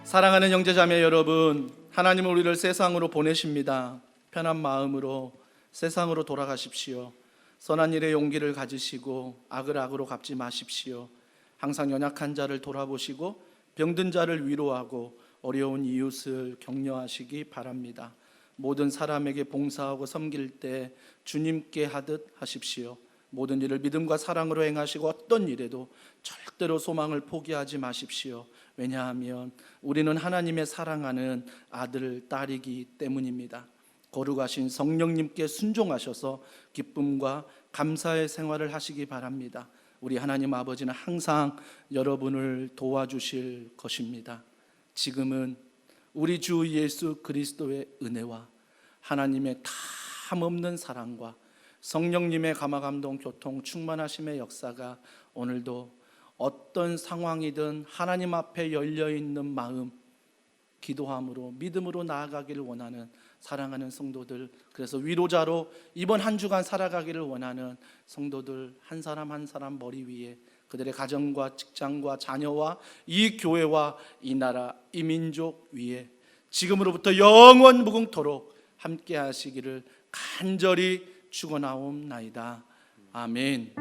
사랑하는 형제자매 여러분, 하나님은 우리를 세상으로 보내십니다. 편한 마음으로 세상으로 돌아가십시오. 선한 일에 용기를 가지시고 악을 악으로 갚지 마십시오. 항상 연약한 자를 돌아보시고 병든 자를 위로하고 어려운 이웃을 격려하시기 바랍니다. 모든 사람에게 봉사하고 섬길 때 주님께 하듯 하십시오. 모든 일을 믿음과 사랑으로 행하시고 어떤 일에도 절대로 소망을 포기하지 마십시오. 왜냐하면 우리는 하나님의 사랑하는 아들, 딸이기 때문입니다. 거룩하신 성령님께 순종하셔서 기쁨과 감사의 생활을 하시기 바랍니다. 우리 하나님 아버지는 항상 여러분을 도와주실 것입니다. 지금은 우리 주 예수 그리스도의 은혜와 하나님의 탐없는 사랑과 성령님의 감화감동 교통 충만하심의 역사가 오늘도 어떤 상황이든 하나님 앞에 열려 있는 마음, 기도함으로 믿음으로 나아가기를 원하는 사랑하는 성도들, 그래서 위로자로 이번 한 주간 살아가기를 원하는 성도들 한 사람 한 사람 머리 위에 그들의 가정과 직장과 자녀와 이 교회와 이 나라 이 민족 위에 지금으로부터 영원 무궁토록 함께 하시기를 간절히 축원하옵나이다. 아멘.